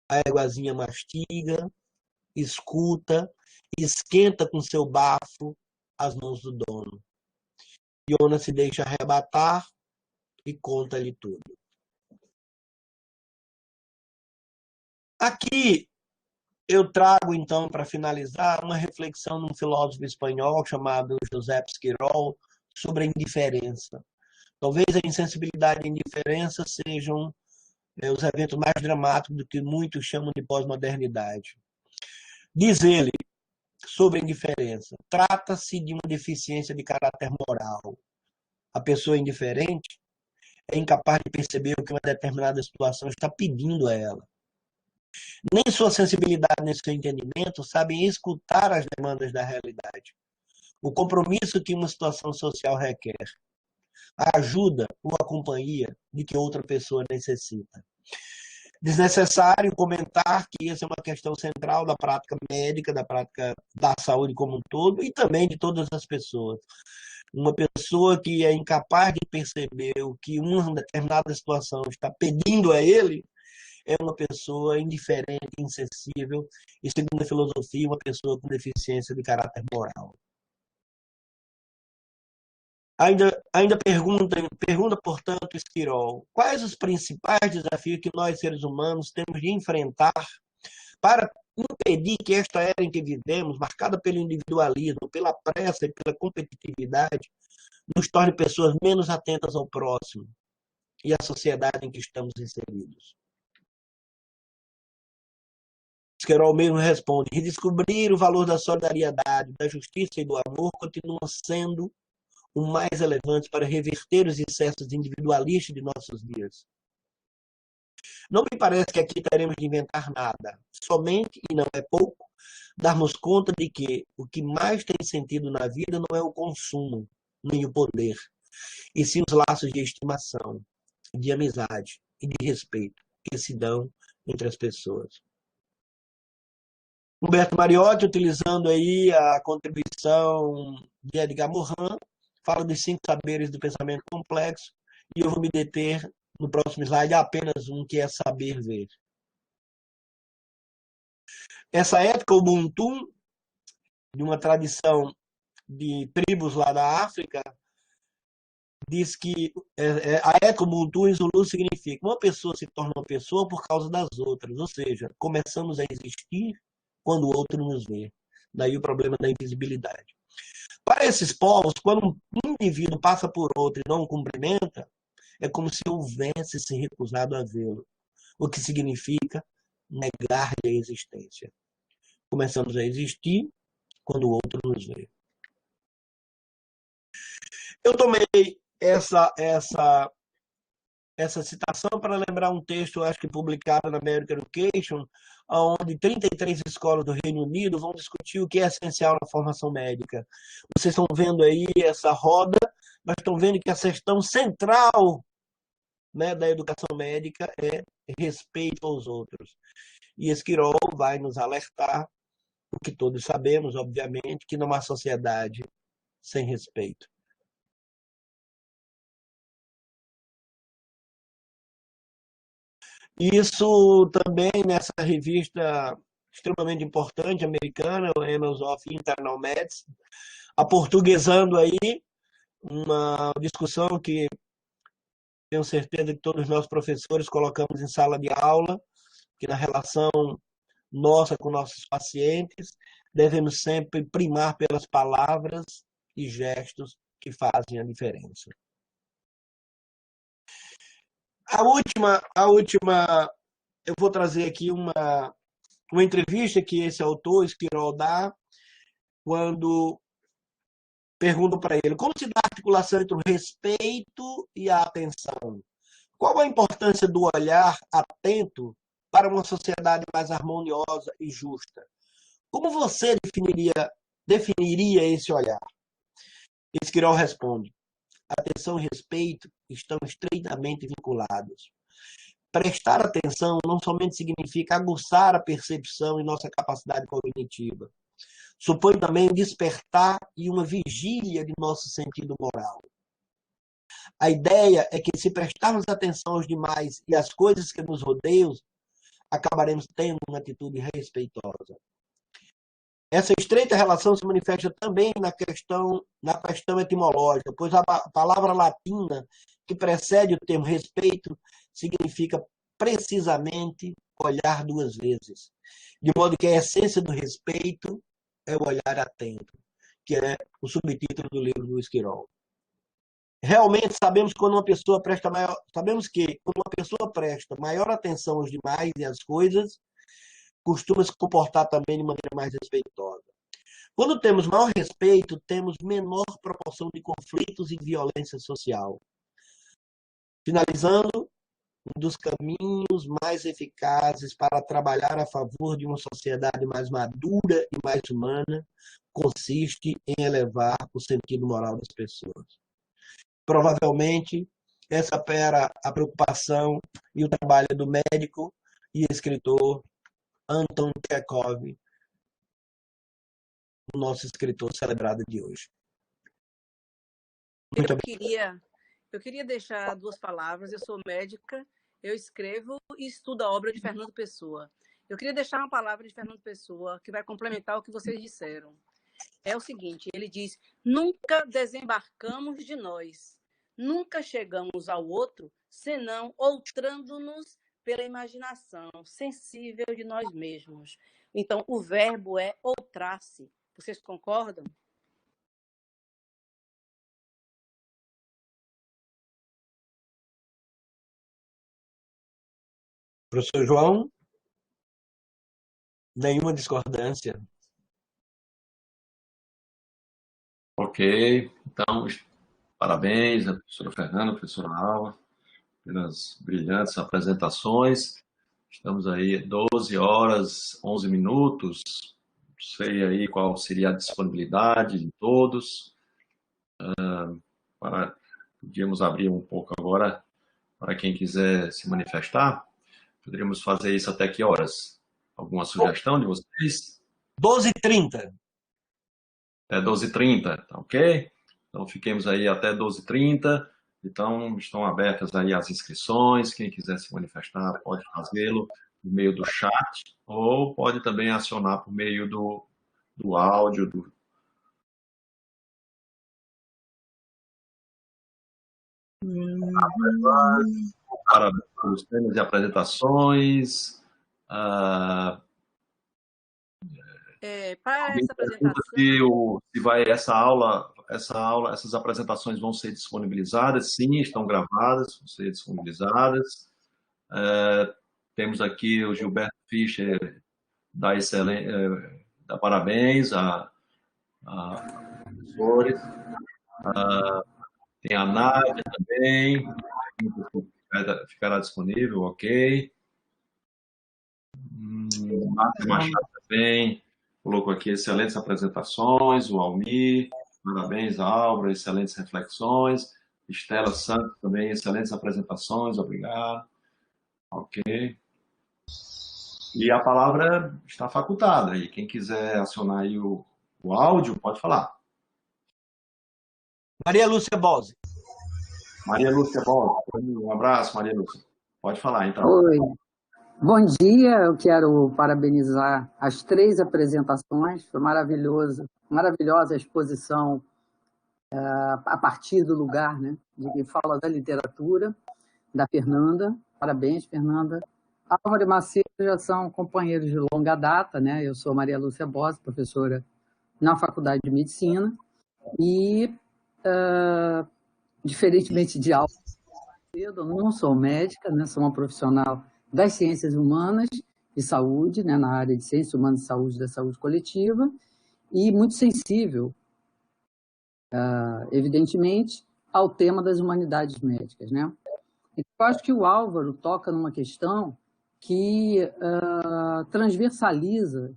A éguazinha mastiga, escuta, esquenta com seu bafo às mãos do dono. Jonas se deixa arrebatar e conta-lhe tudo. Aqui eu trago, então, para finalizar, uma reflexão de um filósofo espanhol chamado Josep Esquirol sobre a indiferença. Talvez a insensibilidade e a indiferença sejam os eventos mais dramáticos do que muitos chamam de pós-modernidade. Diz ele sobre a indiferença: trata-se de uma deficiência de caráter moral. A pessoa indiferente é incapaz de perceber o que uma determinada situação está pedindo a ela. Nem sua sensibilidade nem seu entendimento sabem escutar as demandas da realidade. O compromisso que uma situação social requer, a ajuda ou a companhia de que outra pessoa necessita. Desnecessário comentar que essa é uma questão central da prática médica, da prática da saúde como um todo e também de todas as pessoas. Uma pessoa que é incapaz de perceber o que uma determinada situação está pedindo a ele é uma pessoa indiferente, insensível e, segundo a filosofia, uma pessoa com deficiência de caráter moral. Ainda pergunta, portanto, Esquirol, quais os principais desafios que nós, seres humanos, temos de enfrentar para impedir que esta era em que vivemos, marcada pelo individualismo, pela pressa e pela competitividade, nos torne pessoas menos atentas ao próximo e à sociedade em que estamos inseridos? Esquirol mesmo responde: redescobrir o valor da solidariedade, da justiça e do amor continuam sendo o mais relevante para reverter os excessos individualistas de nossos dias. Não me parece que aqui teremos de inventar nada, somente, e não é pouco, darmos conta de que o que mais tem sentido na vida não é o consumo, nem o poder, e sim os laços de estimação, de amizade e de respeito que se dão entre as pessoas. Humberto Mariotti, utilizando aí a contribuição de Edgar Morin, fala dos 5 saberes do pensamento complexo, e eu vou me deter no próximo slide a apenas um, que é saber ver. Essa ética Ubuntu, de uma tradição de tribos lá da África, diz que a ética Ubuntu em Zulu significa uma pessoa se torna uma pessoa por causa das outras, ou seja, começamos a existir quando o outro nos vê. Daí o problema da invisibilidade. Para esses povos, quando um indivíduo passa por outro e não o cumprimenta, é como se houvesse se recusado a vê-lo, o que significa negar-lhe a existência. Começamos a existir quando o outro nos vê. Eu tomei essa citação para lembrar um texto, acho que publicado na American Education, onde 33 escolas do Reino Unido vão discutir o que é essencial na formação médica. Vocês estão vendo aí essa roda, mas estão vendo que a questão central, né, da educação médica é respeito aos outros. E Esquirol vai nos alertar, o que todos sabemos, obviamente, que não há sociedade sem respeito. Isso também nessa revista extremamente importante americana, o Annals of Internal Medicine, aportuguesando aí uma discussão que tenho certeza que todos nós professores colocamos em sala de aula, que na relação nossa com nossos pacientes devemos sempre primar pelas palavras e gestos que fazem a diferença. A última, eu vou trazer aqui uma entrevista que esse autor, Esquirol, dá, quando perguntam para ele como se dá a articulação entre o respeito e a atenção. Qual a importância do olhar atento para uma sociedade mais harmoniosa e justa? Como você definiria esse olhar? Esquirol responde: atenção e respeito estão estreitamente vinculados. Prestar atenção não somente significa aguçar a percepção e nossa capacidade cognitiva. Supõe também despertar e uma vigília de nosso sentido moral. A ideia é que, se prestarmos atenção aos demais e às coisas que nos rodeiam, acabaremos tendo uma atitude respeitosa. Essa estreita relação se manifesta também na questão etimológica, pois a palavra latina que precede o termo respeito significa precisamente olhar duas vezes. De modo que a essência do respeito é o olhar atento, que é o subtítulo do livro do Esquirol. Realmente sabemos que quando uma pessoa presta maior atenção aos demais e às coisas, costuma se comportar também de maneira mais respeitosa. Quando temos maior respeito, temos menor proporção de conflitos e violência social. Finalizando, um dos caminhos mais eficazes para trabalhar a favor de uma sociedade mais madura e mais humana consiste em elevar o sentido moral das pessoas. Provavelmente, essa era a preocupação e o trabalho do médico e escritor Anton Chekhov, o nosso escritor celebrado de hoje. Eu queria deixar duas palavras. Eu sou médica, eu escrevo e estudo a obra de Fernando Pessoa. Eu queria deixar uma palavra de Fernando Pessoa que vai complementar o que vocês disseram. É o seguinte, ele diz: nunca desembarcamos de nós, nunca chegamos ao outro, senão outrando-nos pela imaginação sensível de nós mesmos. Então, o verbo é outrar-se. Vocês concordam? Professor João, nenhuma discordância. Ok, então, parabéns à professora Fernanda, à professora Alva, pelas brilhantes apresentações. Estamos aí 12 horas, 11 minutos. Não sei aí qual seria a disponibilidade de todos. Podíamos abrir um pouco agora para quem quiser se manifestar. Poderíamos fazer isso até que horas? Alguma sugestão de vocês? 12h30. Até 12h30, tá ok? Então, fiquemos aí até 12h30. Então, estão abertas aí as inscrições. Quem quiser se manifestar pode fazê-lo por meio do chat ou pode também acionar por meio do áudio. Para os temas de apresentações. Para essa apresentação... Se vai essas apresentações vão ser disponibilizadas? Sim, estão gravadas, vão ser disponibilizadas. Temos aqui o Gilberto Fischer, dá parabéns a professores. Tem a Nádia também, ficará disponível, ok. Márcia Machado também colocou aqui excelentes apresentações. O Almir, parabéns, Álvaro, excelentes reflexões. Estela Santos também, excelentes apresentações, obrigado. Ok. E a palavra está facultada. E quem quiser acionar aí o áudio, pode falar. Maria Lúcia Bose. Maria Lúcia Bose, um abraço, Maria Lúcia. Pode falar, então. Oi. Bom dia, eu quero parabenizar as 3 apresentações, foi maravilhosa a exposição a partir do lugar, né, de quem fala da literatura, da Fernanda. Parabéns, Fernanda. Álvaro e Macedo já são companheiros de longa data, né? Eu sou Maria Lúcia Bose, professora na Faculdade de Medicina, e, diferentemente de Álvaro, eu não sou médica, né? Sou uma profissional das ciências humanas e saúde, né? Na área de ciências humanas e saúde, da saúde coletiva, e muito sensível, evidentemente, ao tema das humanidades médicas, né? Eu acho que o Álvaro toca numa questão que transversaliza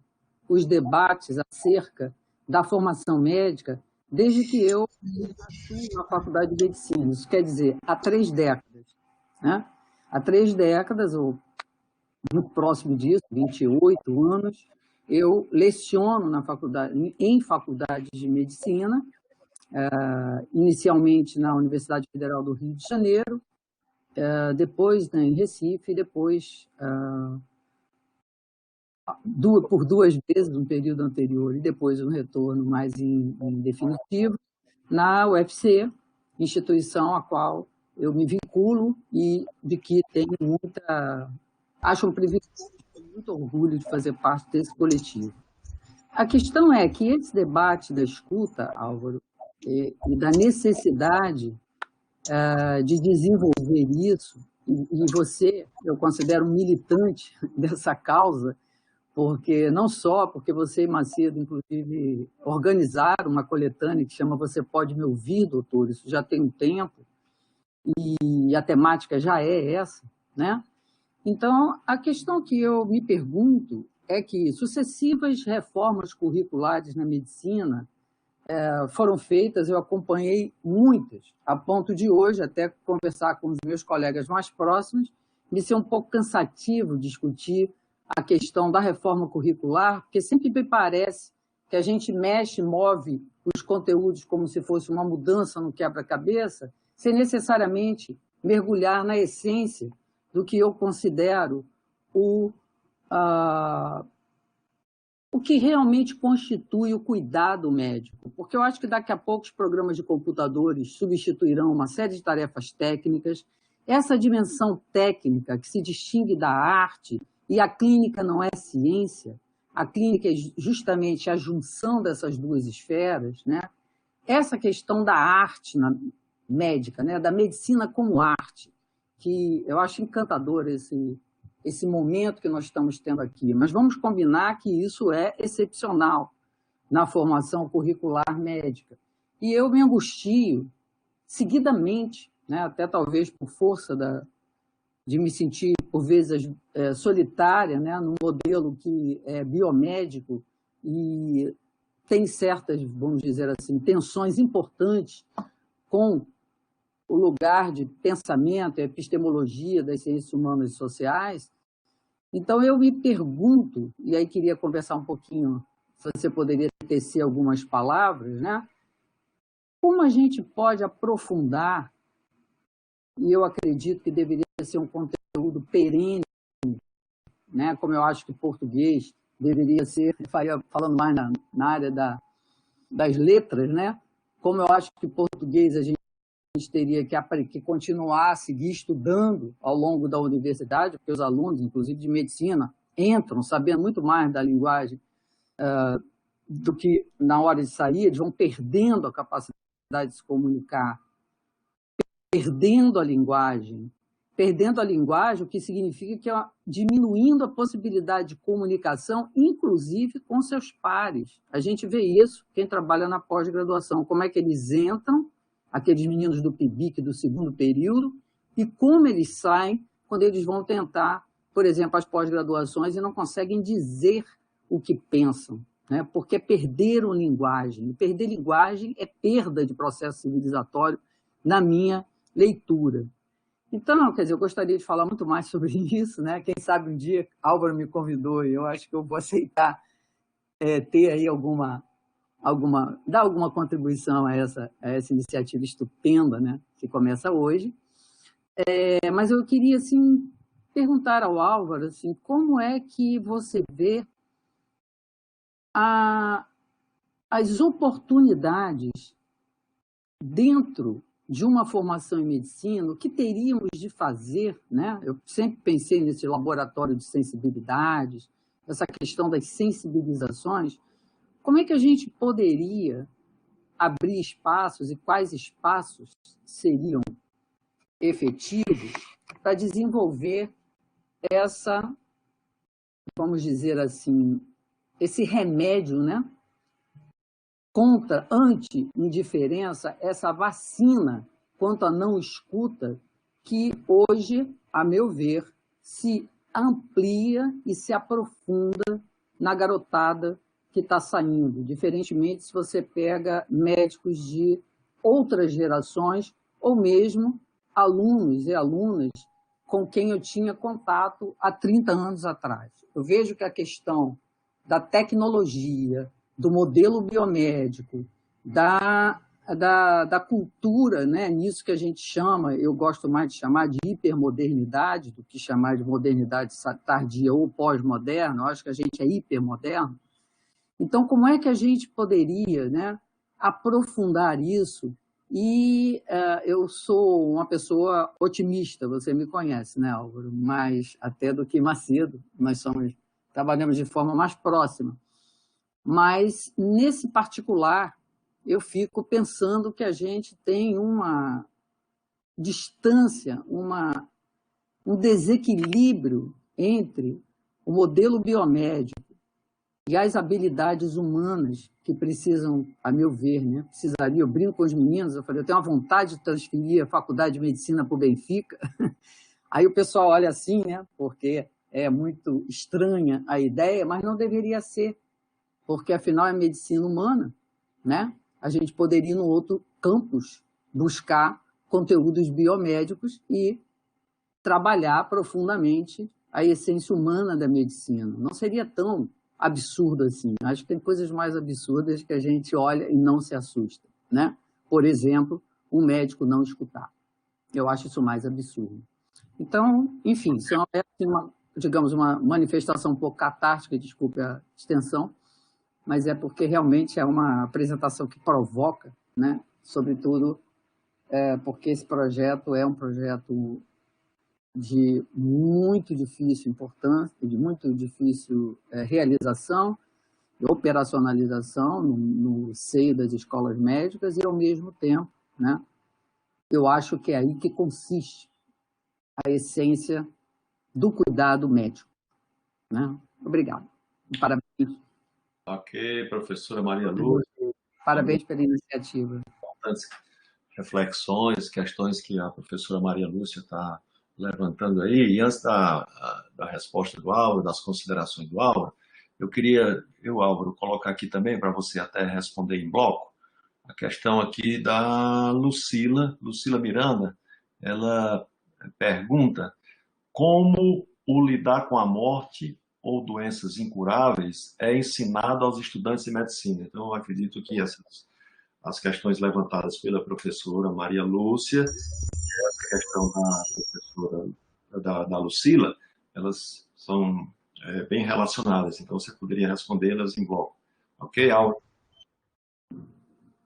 os debates acerca da formação médica desde que eu estou na Faculdade de Medicina. Isso quer dizer, há 3 décadas. Né? Há 3 décadas, ou muito próximo disso, 28 anos, eu leciono em faculdades de medicina, inicialmente na Universidade Federal do Rio de Janeiro, depois em Recife, depois por 2 vezes no período anterior e depois um retorno mais em definitivo na UFC, instituição a qual eu me vinculo e de que tenho acho um privilégio, muito orgulho de fazer parte desse coletivo. A questão é que esse debate da escuta, Álvaro, e da necessidade de desenvolver isso, e você, eu considero um militante dessa causa, porque não só porque você e Macedo, inclusive, organizaram uma coletânea que chama Você Pode Me Ouvir, doutor, isso já tem um tempo, e a temática já é essa, né? Então, a questão que eu me pergunto é que sucessivas reformas curriculares na medicina foram feitas, eu acompanhei muitas, a ponto de hoje, até conversar com os meus colegas mais próximos, me ser um pouco cansativo discutir a questão da reforma curricular, porque sempre me parece que a gente mexe, move os conteúdos como se fosse uma mudança no quebra-cabeça, sem necessariamente mergulhar na essência do que eu considero o que realmente constitui o cuidado médico. Porque eu acho que daqui a pouco os programas de computadores substituirão uma série de tarefas técnicas. Essa dimensão técnica que se distingue da arte, e a clínica não é ciência, a clínica é justamente a junção dessas duas esferas, né? Essa questão da arte médica, né? Da medicina como arte, que eu acho encantador esse momento que nós estamos tendo aqui, mas vamos combinar que isso é excepcional na formação curricular médica. E eu me angustio seguidamente, né, até talvez por força de me sentir, por vezes, solitária, né, num modelo que é biomédico e tem certas, vamos dizer assim, tensões importantes com o lugar de pensamento e epistemologia das ciências humanas e sociais. Então, eu me pergunto, e aí queria conversar um pouquinho, se você poderia tecer algumas palavras, né? Como a gente pode aprofundar, e eu acredito que deveria ser um conteúdo perene, né? Como eu acho que português deveria ser, falando mais na área das letras, né? Como eu acho que português a gente teria que continuar a seguir estudando ao longo da universidade, porque os alunos, inclusive de medicina, entram sabendo muito mais da linguagem do que na hora de sair, eles vão perdendo a capacidade de se comunicar, perdendo a linguagem, o que significa que diminuindo a possibilidade de comunicação, inclusive com seus pares. A gente vê isso, quem trabalha na pós-graduação, como é que eles entram, aqueles meninos do PIBIC do segundo período, e como eles saem quando eles vão tentar, por exemplo, as pós-graduações e não conseguem dizer o que pensam, né? Porque perderam linguagem. E perder linguagem é perda de processo civilizatório, na minha leitura. Então, quer dizer, eu gostaria de falar muito mais sobre isso, né? Quem sabe um dia Álvaro me convidou e eu acho que eu vou aceitar ter aí dar alguma contribuição a essa iniciativa estupenda, né, que começa hoje. Mas eu queria assim, perguntar ao Álvaro assim, como é que você vê as oportunidades dentro de uma formação em medicina, o que teríamos de fazer, né? Eu sempre pensei nesse laboratório de sensibilidades, essa questão das sensibilizações. Como é que a gente poderia abrir espaços e quais espaços seriam efetivos para desenvolver vamos dizer assim, esse remédio, né, contra anti-indiferença, essa vacina quanto à não escuta, que hoje, a meu ver, se amplia e se aprofunda na garotada que está saindo, diferentemente se você pega médicos de outras gerações ou mesmo alunos e alunas com quem eu tinha contato há 30 anos atrás. Eu vejo que a questão da tecnologia, do modelo biomédico, da da cultura, né? Nisso que a gente chama, eu gosto mais de chamar de hipermodernidade do que chamar de modernidade tardia ou pós-moderna. Eu acho que a gente é hipermoderno. Então, como é que a gente poderia, né, aprofundar isso? E eu sou uma pessoa otimista, você me conhece, né, Álvaro? Mais até do que Macedo, trabalhamos de forma mais próxima. Mas, nesse particular, eu fico pensando que a gente tem uma distância, um desequilíbrio entre o modelo biomédico e as habilidades humanas que precisam, a meu ver, né? Precisaria, eu brinco com os meninos, eu falei, eu tenho uma vontade de transferir a faculdade de medicina para o Benfica. Aí o pessoal olha assim, né? Porque é muito estranha a ideia, mas não deveria ser, porque afinal é medicina humana, né? A gente poderia ir no outro campus buscar conteúdos biomédicos e trabalhar profundamente a essência humana da medicina. Não seria tão absurdo assim. Acho que tem coisas mais absurdas que a gente olha e não se assusta, né? Por exemplo, um médico não escutar. Eu acho isso mais absurdo. Então, enfim, isso é digamos, uma manifestação um pouco catártica, desculpe a extensão, mas é porque realmente é uma apresentação que provoca, né? Sobretudo porque esse projeto é um projeto de muito difícil importância, de muito difícil realização, operacionalização no seio das escolas médicas e, ao mesmo tempo, né, eu acho que é aí que consiste a essência do cuidado médico. Né? Obrigado. Parabéns. Ok, professora Maria Lúcia. Parabéns pela iniciativa. Importantes reflexões, questões que a professora Maria Lúcia está levantando aí. E antes da resposta do Álvaro, das considerações do Álvaro, eu queria, Álvaro, colocar aqui também, para você até responder em bloco, a questão aqui da Lucila Miranda. Ela pergunta como o lidar com a morte ou doenças incuráveis é ensinado aos estudantes de medicina. Então, eu acredito que as questões levantadas pela professora Maria Lúcia, essa questão da professora da Lucila, elas são bem relacionadas, então você poderia respondê-las em bloco. Ok, Álvaro?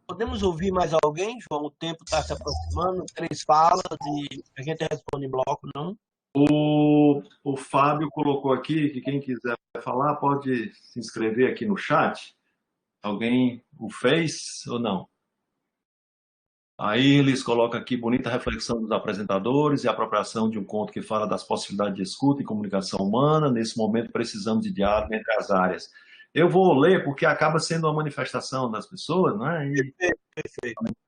Podemos ouvir mais alguém, João? O tempo está se aproximando, 3 falas e a gente responde em bloco, não? O Fábio colocou aqui que quem quiser falar pode se inscrever aqui no chat. Alguém o fez ou não? Aí eles colocam aqui bonita reflexão dos apresentadores e apropriação de um conto que fala das possibilidades de escuta e comunicação humana. Nesse momento precisamos de diálogo entre as áreas. Eu vou ler porque acaba sendo uma manifestação das pessoas, né? E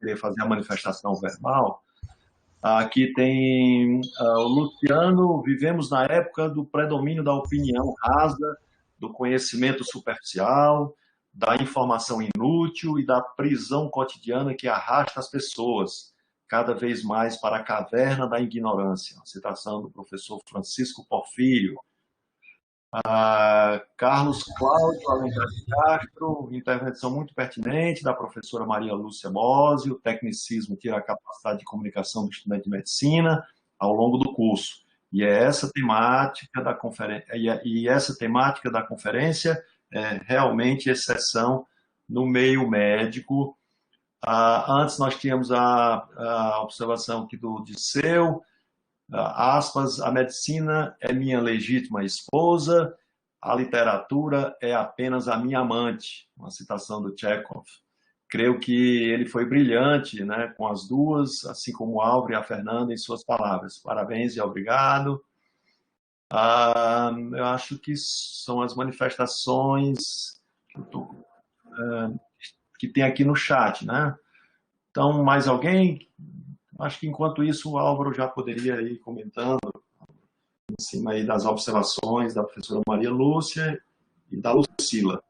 querer fazer a manifestação verbal. Aqui tem o Luciano. Vivemos na época do predomínio da opinião rasa, do conhecimento superficial, da informação inútil e da prisão cotidiana que arrasta as pessoas cada vez mais para a caverna da ignorância. Uma citação do professor Francisco Porfírio. Carlos Cláudio Alencar de Castro, intervenção muito pertinente da professora Maria Lúcia Bosio. O tecnicismo tira a capacidade de comunicação do estudante de medicina ao longo do curso. E é essa temática da conferência é realmente exceção no meio médico. Antes nós tínhamos a observação aqui do Disseu, aspas, a medicina é minha legítima esposa, a literatura é apenas a minha amante, uma citação do Chekhov. Creio que ele foi brilhante, né, com as duas, assim como o Álvaro e a Fernanda em suas palavras. Parabéns e obrigado. Eu acho que são as manifestações que tem aqui no chat, né? Então, mais alguém? Acho que enquanto isso o Álvaro já poderia ir comentando em cima aí das observações da professora Maria Lúcia e da Lucila.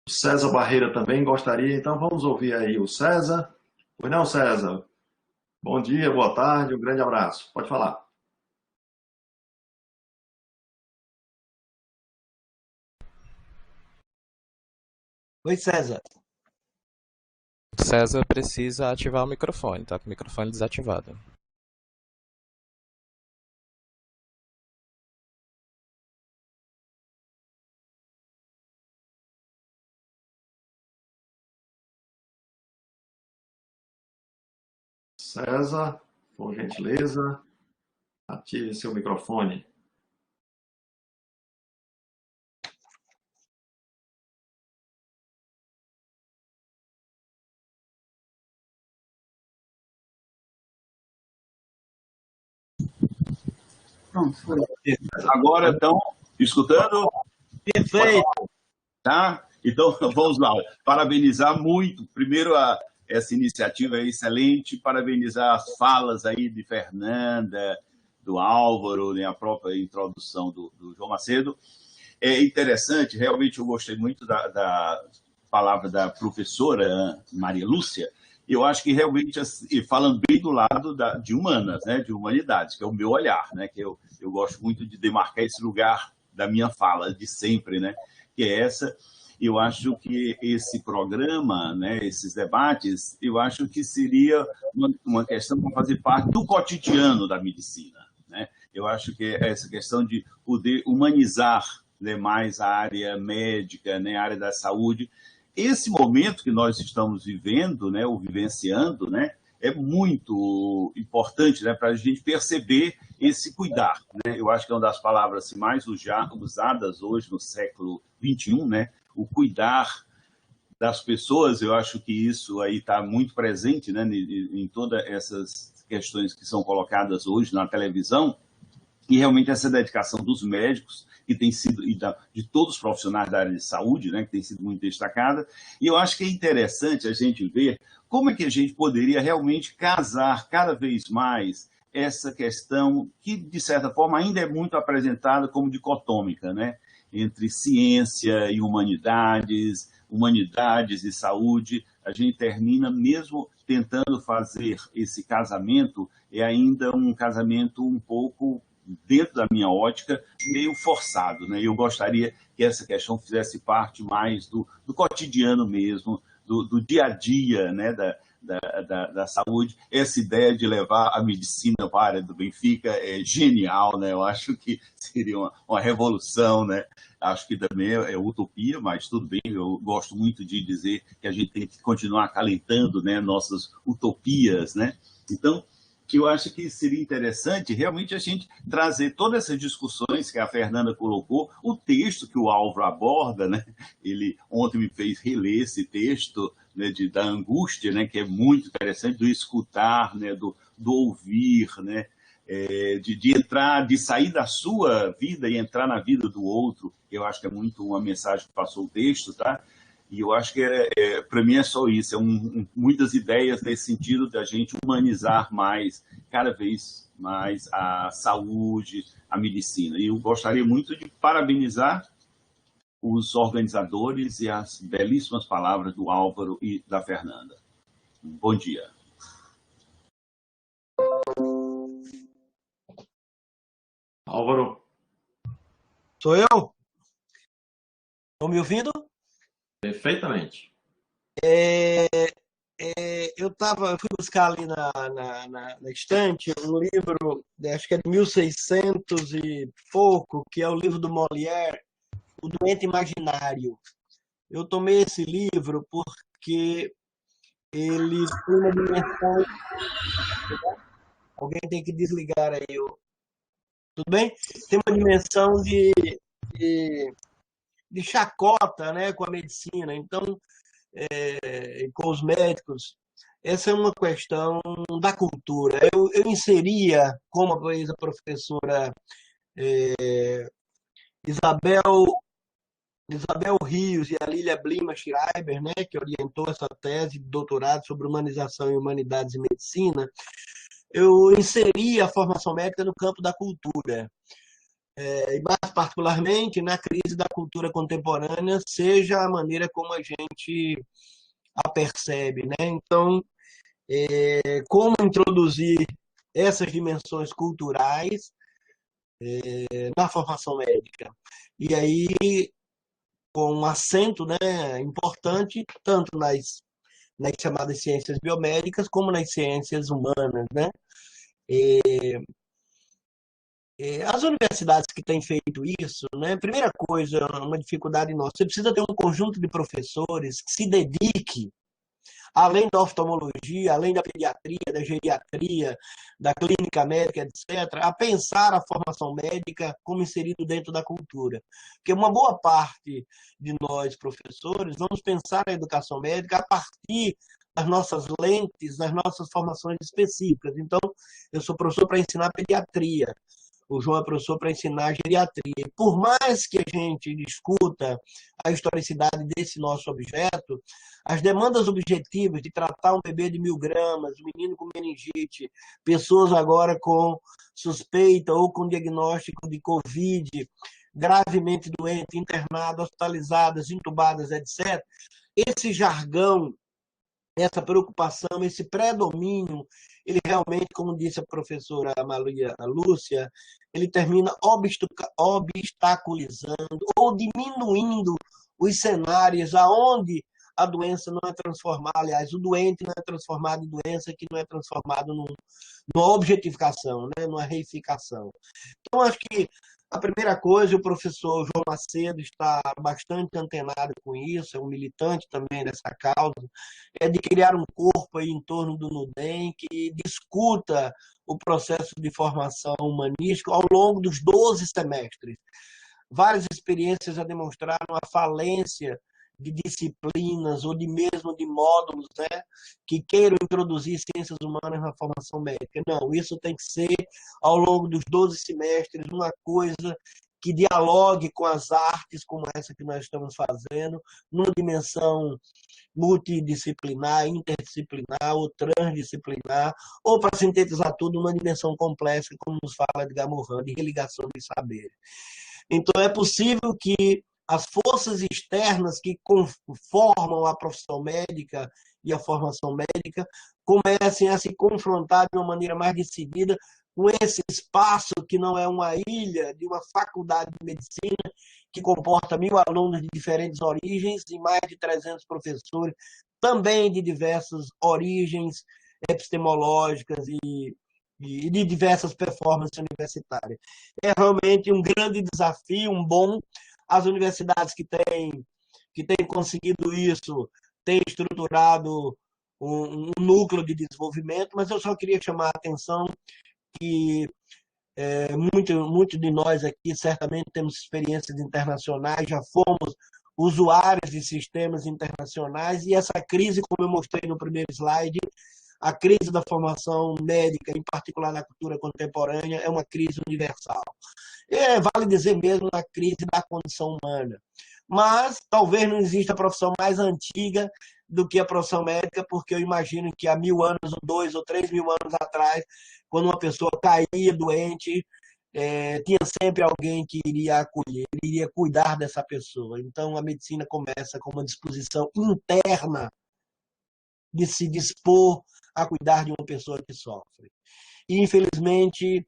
O César Barreira também gostaria, então vamos ouvir aí o César. Pois não, César? Bom dia, boa tarde, um grande abraço. Pode falar. Oi, César. César precisa ativar o microfone, tá com o microfone desativado. César, por gentileza, ative seu microfone. Pronto, foi. Agora estão escutando? Perfeito. Tá? Então, vamos lá. Parabenizar muito. Primeiro, essa iniciativa é excelente. Parabenizar as falas aí de Fernanda, do Álvaro, né, a própria introdução do João Macedo. É interessante, realmente eu gostei muito da palavra da professora Maria Lúcia. Eu acho que realmente, falando bem do lado de humanas, né, de humanidades, que é o meu olhar, né, que eu gosto muito de demarcar esse lugar da minha fala de sempre, né, que é essa. Eu acho que esse programa, né, esses debates, eu acho que seria uma questão para fazer parte do cotidiano da medicina, né? Eu acho que essa questão de poder humanizar, né, mais a área médica, né, a área da saúde. Esse momento que nós estamos vivendo, né, ou vivenciando, né, é muito importante, né, para a gente perceber esse cuidar, né? Eu acho que é uma das palavras mais usadas hoje no século XXI, né, o cuidar das pessoas. Eu acho que isso aí está muito presente, né, em todas essas questões que são colocadas hoje na televisão, e realmente essa dedicação dos médicos, que tem sido, e de todos os profissionais da área de saúde, né, que tem sido muito destacada. E eu acho que é interessante a gente ver como é que a gente poderia realmente casar cada vez mais essa questão que, de certa forma, ainda é muito apresentada como dicotômica, né, entre ciência e humanidades, humanidades e saúde. A gente termina mesmo tentando fazer esse casamento, é ainda um casamento um pouco, dentro da minha ótica, meio forçado, né? Eu gostaria que essa questão fizesse parte mais do cotidiano mesmo, do dia a dia, né, da saúde. Essa ideia de levar a medicina para a área do Benfica é genial, né? Eu acho que seria uma revolução, né? Acho que também é utopia, mas tudo bem. Eu gosto muito de dizer que a gente tem que continuar acalentando, né, nossas utopias, né? Então, que eu acho que seria interessante realmente a gente trazer todas essas discussões que a Fernanda colocou, o texto que o Álvaro aborda, né? Ele ontem me fez reler esse texto, né, da angústia, né, que é muito interessante, do escutar, né, do ouvir, né, de entrar, de sair da sua vida e entrar na vida do outro. Eu acho que é muito uma mensagem que passou o texto, tá? E eu acho que, para mim, é só isso. Muitas ideias nesse sentido da gente humanizar mais, cada vez mais, a saúde, a medicina. E eu gostaria muito de parabenizar os organizadores e as belíssimas palavras do Álvaro e da Fernanda. Bom dia. Álvaro. Sou eu? Estão me ouvindo? Perfeitamente. Eu fui buscar ali na estante um livro, acho que é de 1600 e pouco, que é o livro do Molière, O Doente Imaginário. Eu tomei esse livro porque ele tem uma dimensão... Alguém tem que desligar aí. Tudo bem? Tem uma dimensão de chacota, né, com a medicina. Então, com os médicos, essa é uma questão da cultura. Eu inseria, como a professora Isabel Rios e a Lília Blima Schreiber, né, que orientou essa tese de doutorado sobre humanização e humanidades e medicina, eu inseria a formação médica no campo da cultura. E mais particularmente na crise da cultura contemporânea, seja a maneira como a gente a percebe, né? Então, como introduzir essas dimensões culturais na formação médica? E aí, com um acento, né, importante, tanto nas chamadas ciências biomédicas, como nas ciências humanas, né? E as universidades que têm feito isso, né? Primeira coisa, uma dificuldade nossa, você precisa ter um conjunto de professores que se dedique, além da oftalmologia, além da pediatria, da geriatria, da clínica médica, etc., a pensar a formação médica como inserido dentro da cultura. Porque uma boa parte de nós, professores, vamos pensar a educação médica a partir das nossas lentes, das nossas formações específicas. Então, eu sou professor para ensinar pediatria, o João é professor para ensinar geriatria. E por mais que a gente discuta a historicidade desse nosso objeto, as demandas objetivas de tratar um bebê de 1.000 gramas, um menino com meningite, pessoas agora com suspeita ou com diagnóstico de Covid, gravemente doente, internadas, hospitalizadas, entubadas, etc., esse jargão, essa preocupação, esse predomínio, ele realmente, como disse a professora Maria Lúcia, ele termina obstaculizando ou diminuindo os cenários aonde a doença não é transformada, aliás, o doente não é transformado em doença, que não é transformado numa objetificação, né, numa reificação. Então, acho que a primeira coisa, o professor João Macedo está bastante antenado com isso, é um militante também dessa causa, é de criar um corpo aí em torno do NUDEM que discuta o processo de formação humanística ao longo dos 12 semestres. Várias experiências já demonstraram a falência de disciplinas ou de mesmo de módulos, né, que queiram introduzir ciências humanas na formação médica. Não, isso tem que ser, ao longo dos 12 semestres, uma coisa que dialogue com as artes, como essa que nós estamos fazendo, numa dimensão multidisciplinar, interdisciplinar ou transdisciplinar, ou, para sintetizar tudo, uma dimensão complexa, como nos fala Edgar Morin, de religação dos saberes. Então, é possível que as forças externas que conformam a profissão médica e a formação médica comecem a se confrontar de uma maneira mais decidida com esse espaço que não é uma ilha de uma faculdade de medicina que comporta 1.000 alunos de diferentes origens e mais de 300 professores, também de diversas origens epistemológicas e de diversas performances universitárias. É realmente um grande desafio, as universidades que têm conseguido isso, têm estruturado um núcleo de desenvolvimento, mas eu só queria chamar a atenção que muito de nós aqui certamente temos experiências internacionais, já fomos usuários de sistemas internacionais, e essa crise, como eu mostrei no primeiro slide, a crise da formação médica, em particular na cultura contemporânea, é uma crise universal. Vale dizer mesmo a crise da condição humana. Mas talvez não exista profissão mais antiga do que a profissão médica, porque eu imagino que há 1.000 anos, ou 2 ou 3 mil anos atrás, quando uma pessoa caía doente, tinha sempre alguém que iria acolher, iria cuidar dessa pessoa. Então, a medicina começa com uma disposição interna de se dispor a cuidar de uma pessoa que sofre. E, infelizmente,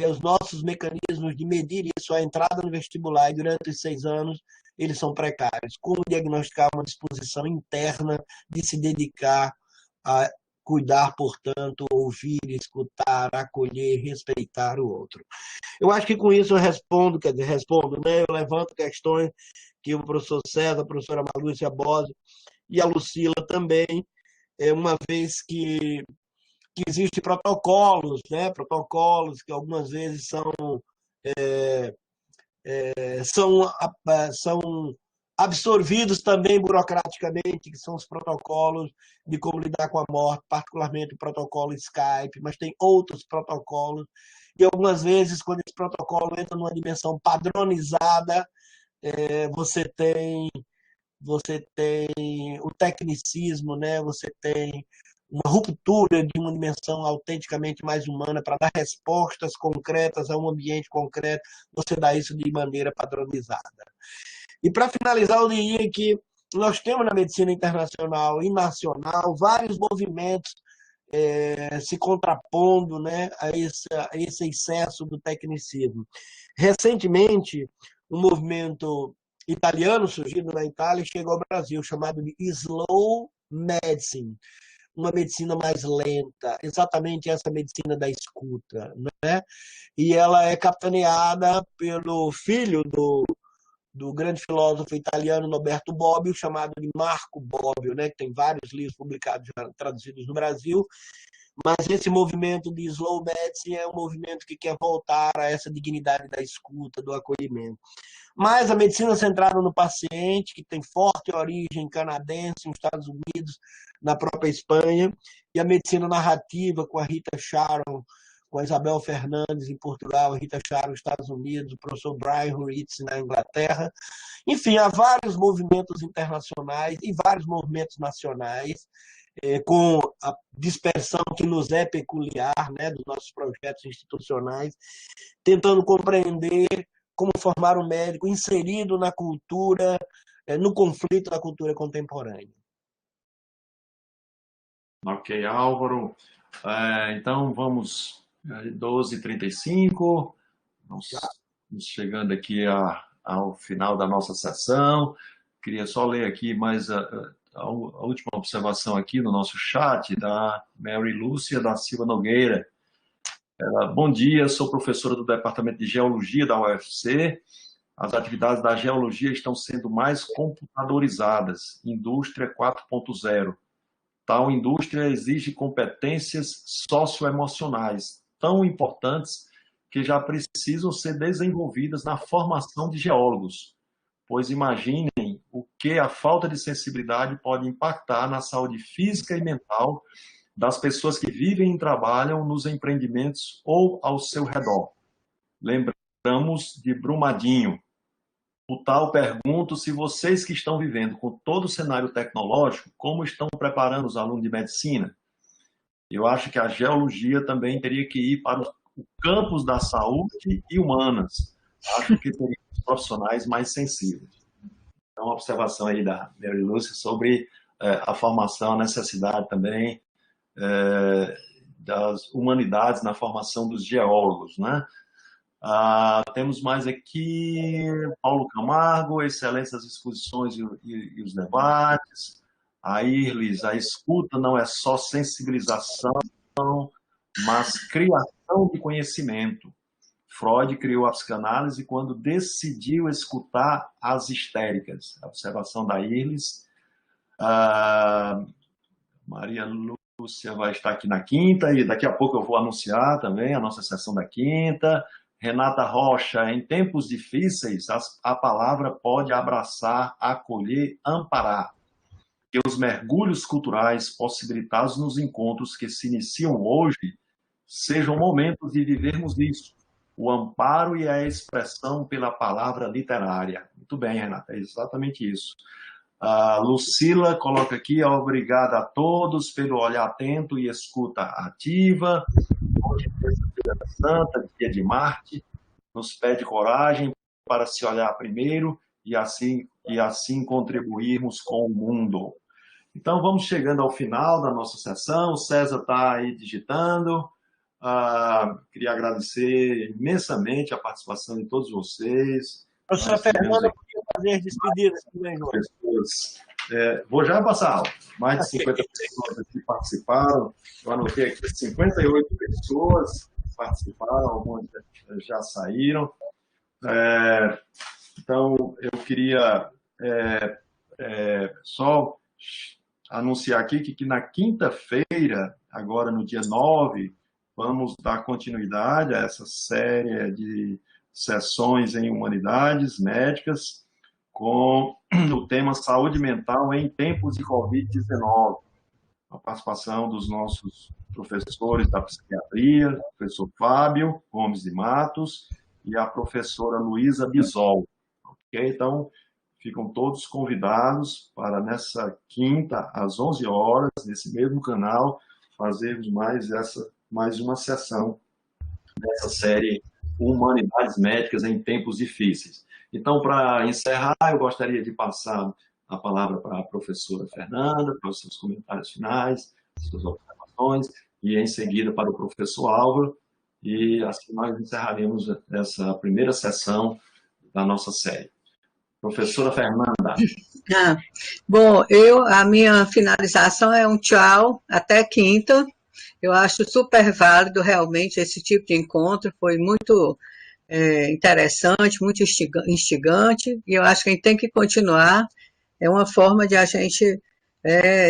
os nossos mecanismos de medir isso, a entrada no vestibular e durante os 6 anos, eles são precários. Como diagnosticar uma disposição interna de se dedicar a cuidar, portanto, ouvir, escutar, acolher, respeitar o outro. Eu acho que com isso eu respondo, né? Eu levanto questões que o professor César, a professora Malúcia Bose e a Lucila também, uma vez que existem protocolos, né? Protocolos que algumas vezes são absorvidos também burocraticamente, que são os protocolos de como lidar com a morte, particularmente o protocolo Skype, mas tem outros protocolos, e algumas vezes, quando esse protocolo entra numa dimensão padronizada, você tem o tecnicismo, né? Você tem uma ruptura de uma dimensão autenticamente mais humana para dar respostas concretas a um ambiente concreto, você dá isso de maneira padronizada. E para finalizar, eu diria que nós temos na medicina internacional e nacional vários movimentos se contrapondo, né, a esse excesso do tecnicismo. Recentemente, um movimento italiano surgido na Itália chegou ao Brasil, chamado de Slow Medicine, uma medicina mais lenta, exatamente essa medicina da escuta, né? E ela é capitaneada pelo filho do grande filósofo italiano Norberto Bobbio, chamado de Marco Bobbio, né? Que tem vários livros publicados, traduzidos no Brasil. Mas esse movimento de slow medicine é um movimento que quer voltar a essa dignidade da escuta, do acolhimento. Mas a medicina centrada no paciente, que tem forte origem canadense, nos Estados Unidos, na própria Espanha, e a medicina narrativa, com a Rita Sharon, com a Isabel Fernandes em Portugal, a Rita Sharon nos Estados Unidos, o professor Brian Hurwitz na Inglaterra. Enfim, há vários movimentos internacionais e vários movimentos nacionais, com a dispersão que nos é peculiar, né, dos nossos projetos institucionais, tentando compreender como formar um médico inserido na cultura, no conflito da cultura contemporânea. Ok, Álvaro. Então, vamos 12h35, vamos chegando aqui ao final da nossa sessão. Queria só ler aqui mais a última observação aqui no nosso chat, da Mary Lúcia da Silva Nogueira. Bom dia, sou professora do Departamento de Geologia da UFC. As atividades da geologia estão sendo mais computadorizadas, indústria 4.0. Tal indústria exige competências socioemocionais tão importantes que já precisam ser desenvolvidas na formação de geólogos, pois imaginem o que a falta de sensibilidade pode impactar na saúde física e mental das pessoas que vivem e trabalham nos empreendimentos ou ao seu redor. Lembramos de Brumadinho. O tal pergunto se vocês que estão vivendo com todo o cenário tecnológico, como estão preparando os alunos de medicina? Eu acho que a geologia também teria que ir para o campus da saúde e humanas. Acho que teria profissionais mais sensíveis. Então, uma observação aí da Mary Lúcia sobre a formação, a necessidade também das humanidades na formação dos geólogos, né? Temos mais aqui Paulo Camargo, excelência das exposições e os debates. A Irlis, a escuta não é só sensibilização, mas criação de conhecimento. Freud criou a psicanálise quando decidiu escutar as histéricas. A observação da Irlis. Maria Lúcia vai estar aqui na quinta, e daqui a pouco eu vou anunciar também a nossa sessão da quinta. Renata Rocha, em tempos difíceis, a palavra pode abraçar, acolher, amparar. Que os mergulhos culturais possibilitados nos encontros que se iniciam hoje sejam momentos de vivermos isso. O amparo e a expressão pela palavra literária. Muito bem, Renata, é exatamente isso. A Lucila coloca aqui, obrigada a todos pelo olhar atento e escuta ativa. Hoje, terça-feira santa, dia de Marte, nos pede coragem para se olhar primeiro e assim contribuirmos com o mundo. Então, vamos chegando ao final da nossa sessão. O César está aí digitando. Queria agradecer imensamente a participação de todos vocês. Professora Fernanda, podia fazer as despedidas também, João. Vou já passar. Mais de 50 pessoas aqui participaram. Eu anotei aqui 58 pessoas participaram, algumas já saíram. Então, eu queria só anunciar aqui que na quinta-feira, agora no dia 9, vamos dar continuidade a essa série de sessões em humanidades médicas com o tema saúde mental em tempos de Covid-19. A participação dos nossos professores da psiquiatria, o professor Fábio Gomes de Matos e a professora Luísa Bisol. Okay? Então, ficam todos convidados para nessa quinta, às 11 horas, nesse mesmo canal, fazermos mais uma sessão dessa série Humanidades Médicas em Tempos Difíceis. Então, para encerrar, eu gostaria de passar a palavra para a professora Fernanda, para os seus comentários finais, suas observações, e em seguida para o professor Álvaro, e assim nós encerraremos essa primeira sessão da nossa série. Professora Fernanda. Fernanda. Bom, a minha finalização é um tchau, até quinta. Eu acho super válido realmente esse tipo de encontro, foi muito interessante, muito instigante, e eu acho que a gente tem que continuar. É uma forma de a gente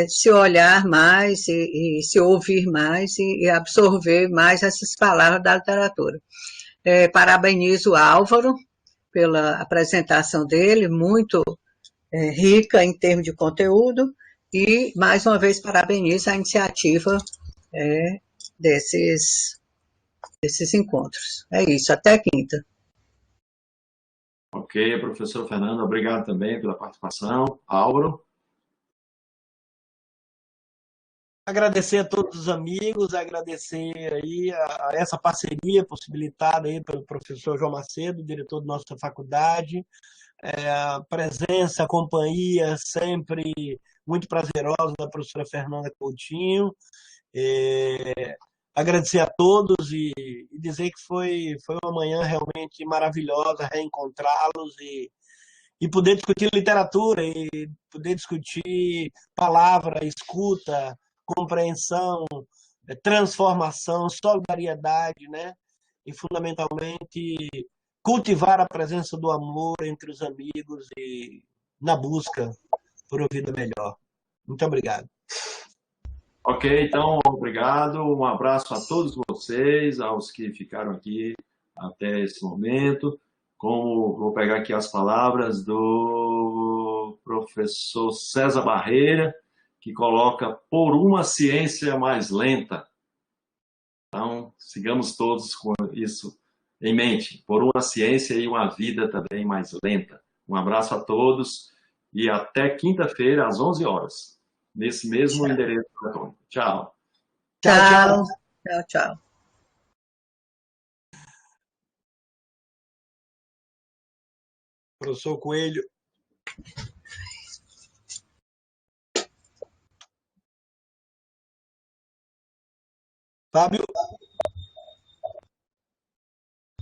se olhar mais e se ouvir mais e absorver mais essas palavras da literatura. Parabenizo o Álvaro pela apresentação dele, muito rica em termos de conteúdo, e mais uma vez parabenizo a iniciativa desses encontros. É isso, até quinta. Ok, professor Fernando, obrigado também pela participação. Álvaro? Agradecer a todos os amigos, agradecer aí a essa parceria possibilitada aí pelo professor João Macedo, diretor da nossa faculdade, a presença, a companhia sempre muito prazerosa da professora Fernanda Coutinho. Agradecer a todos e dizer que foi uma manhã realmente maravilhosa reencontrá-los e poder discutir literatura e poder discutir palavra, escuta, compreensão, transformação, solidariedade, né? E fundamentalmente cultivar a presença do amor entre os amigos e na busca por uma vida melhor. Muito obrigado. Ok, então, obrigado. Um abraço a todos vocês, aos que ficaram aqui até esse momento. Como vou pegar aqui as palavras do professor César Barreira, que coloca por uma ciência mais lenta. Então, sigamos todos com isso em mente, por uma ciência e uma vida também mais lenta. Um abraço a todos e até quinta-feira, às 11 horas, nesse mesmo endereço eletrônico. Tchau. Tchau. Tchau, tchau. Professor Coelho. Fábio?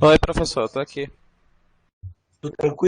Oi, professor, estou aqui. Tudo tranquilo?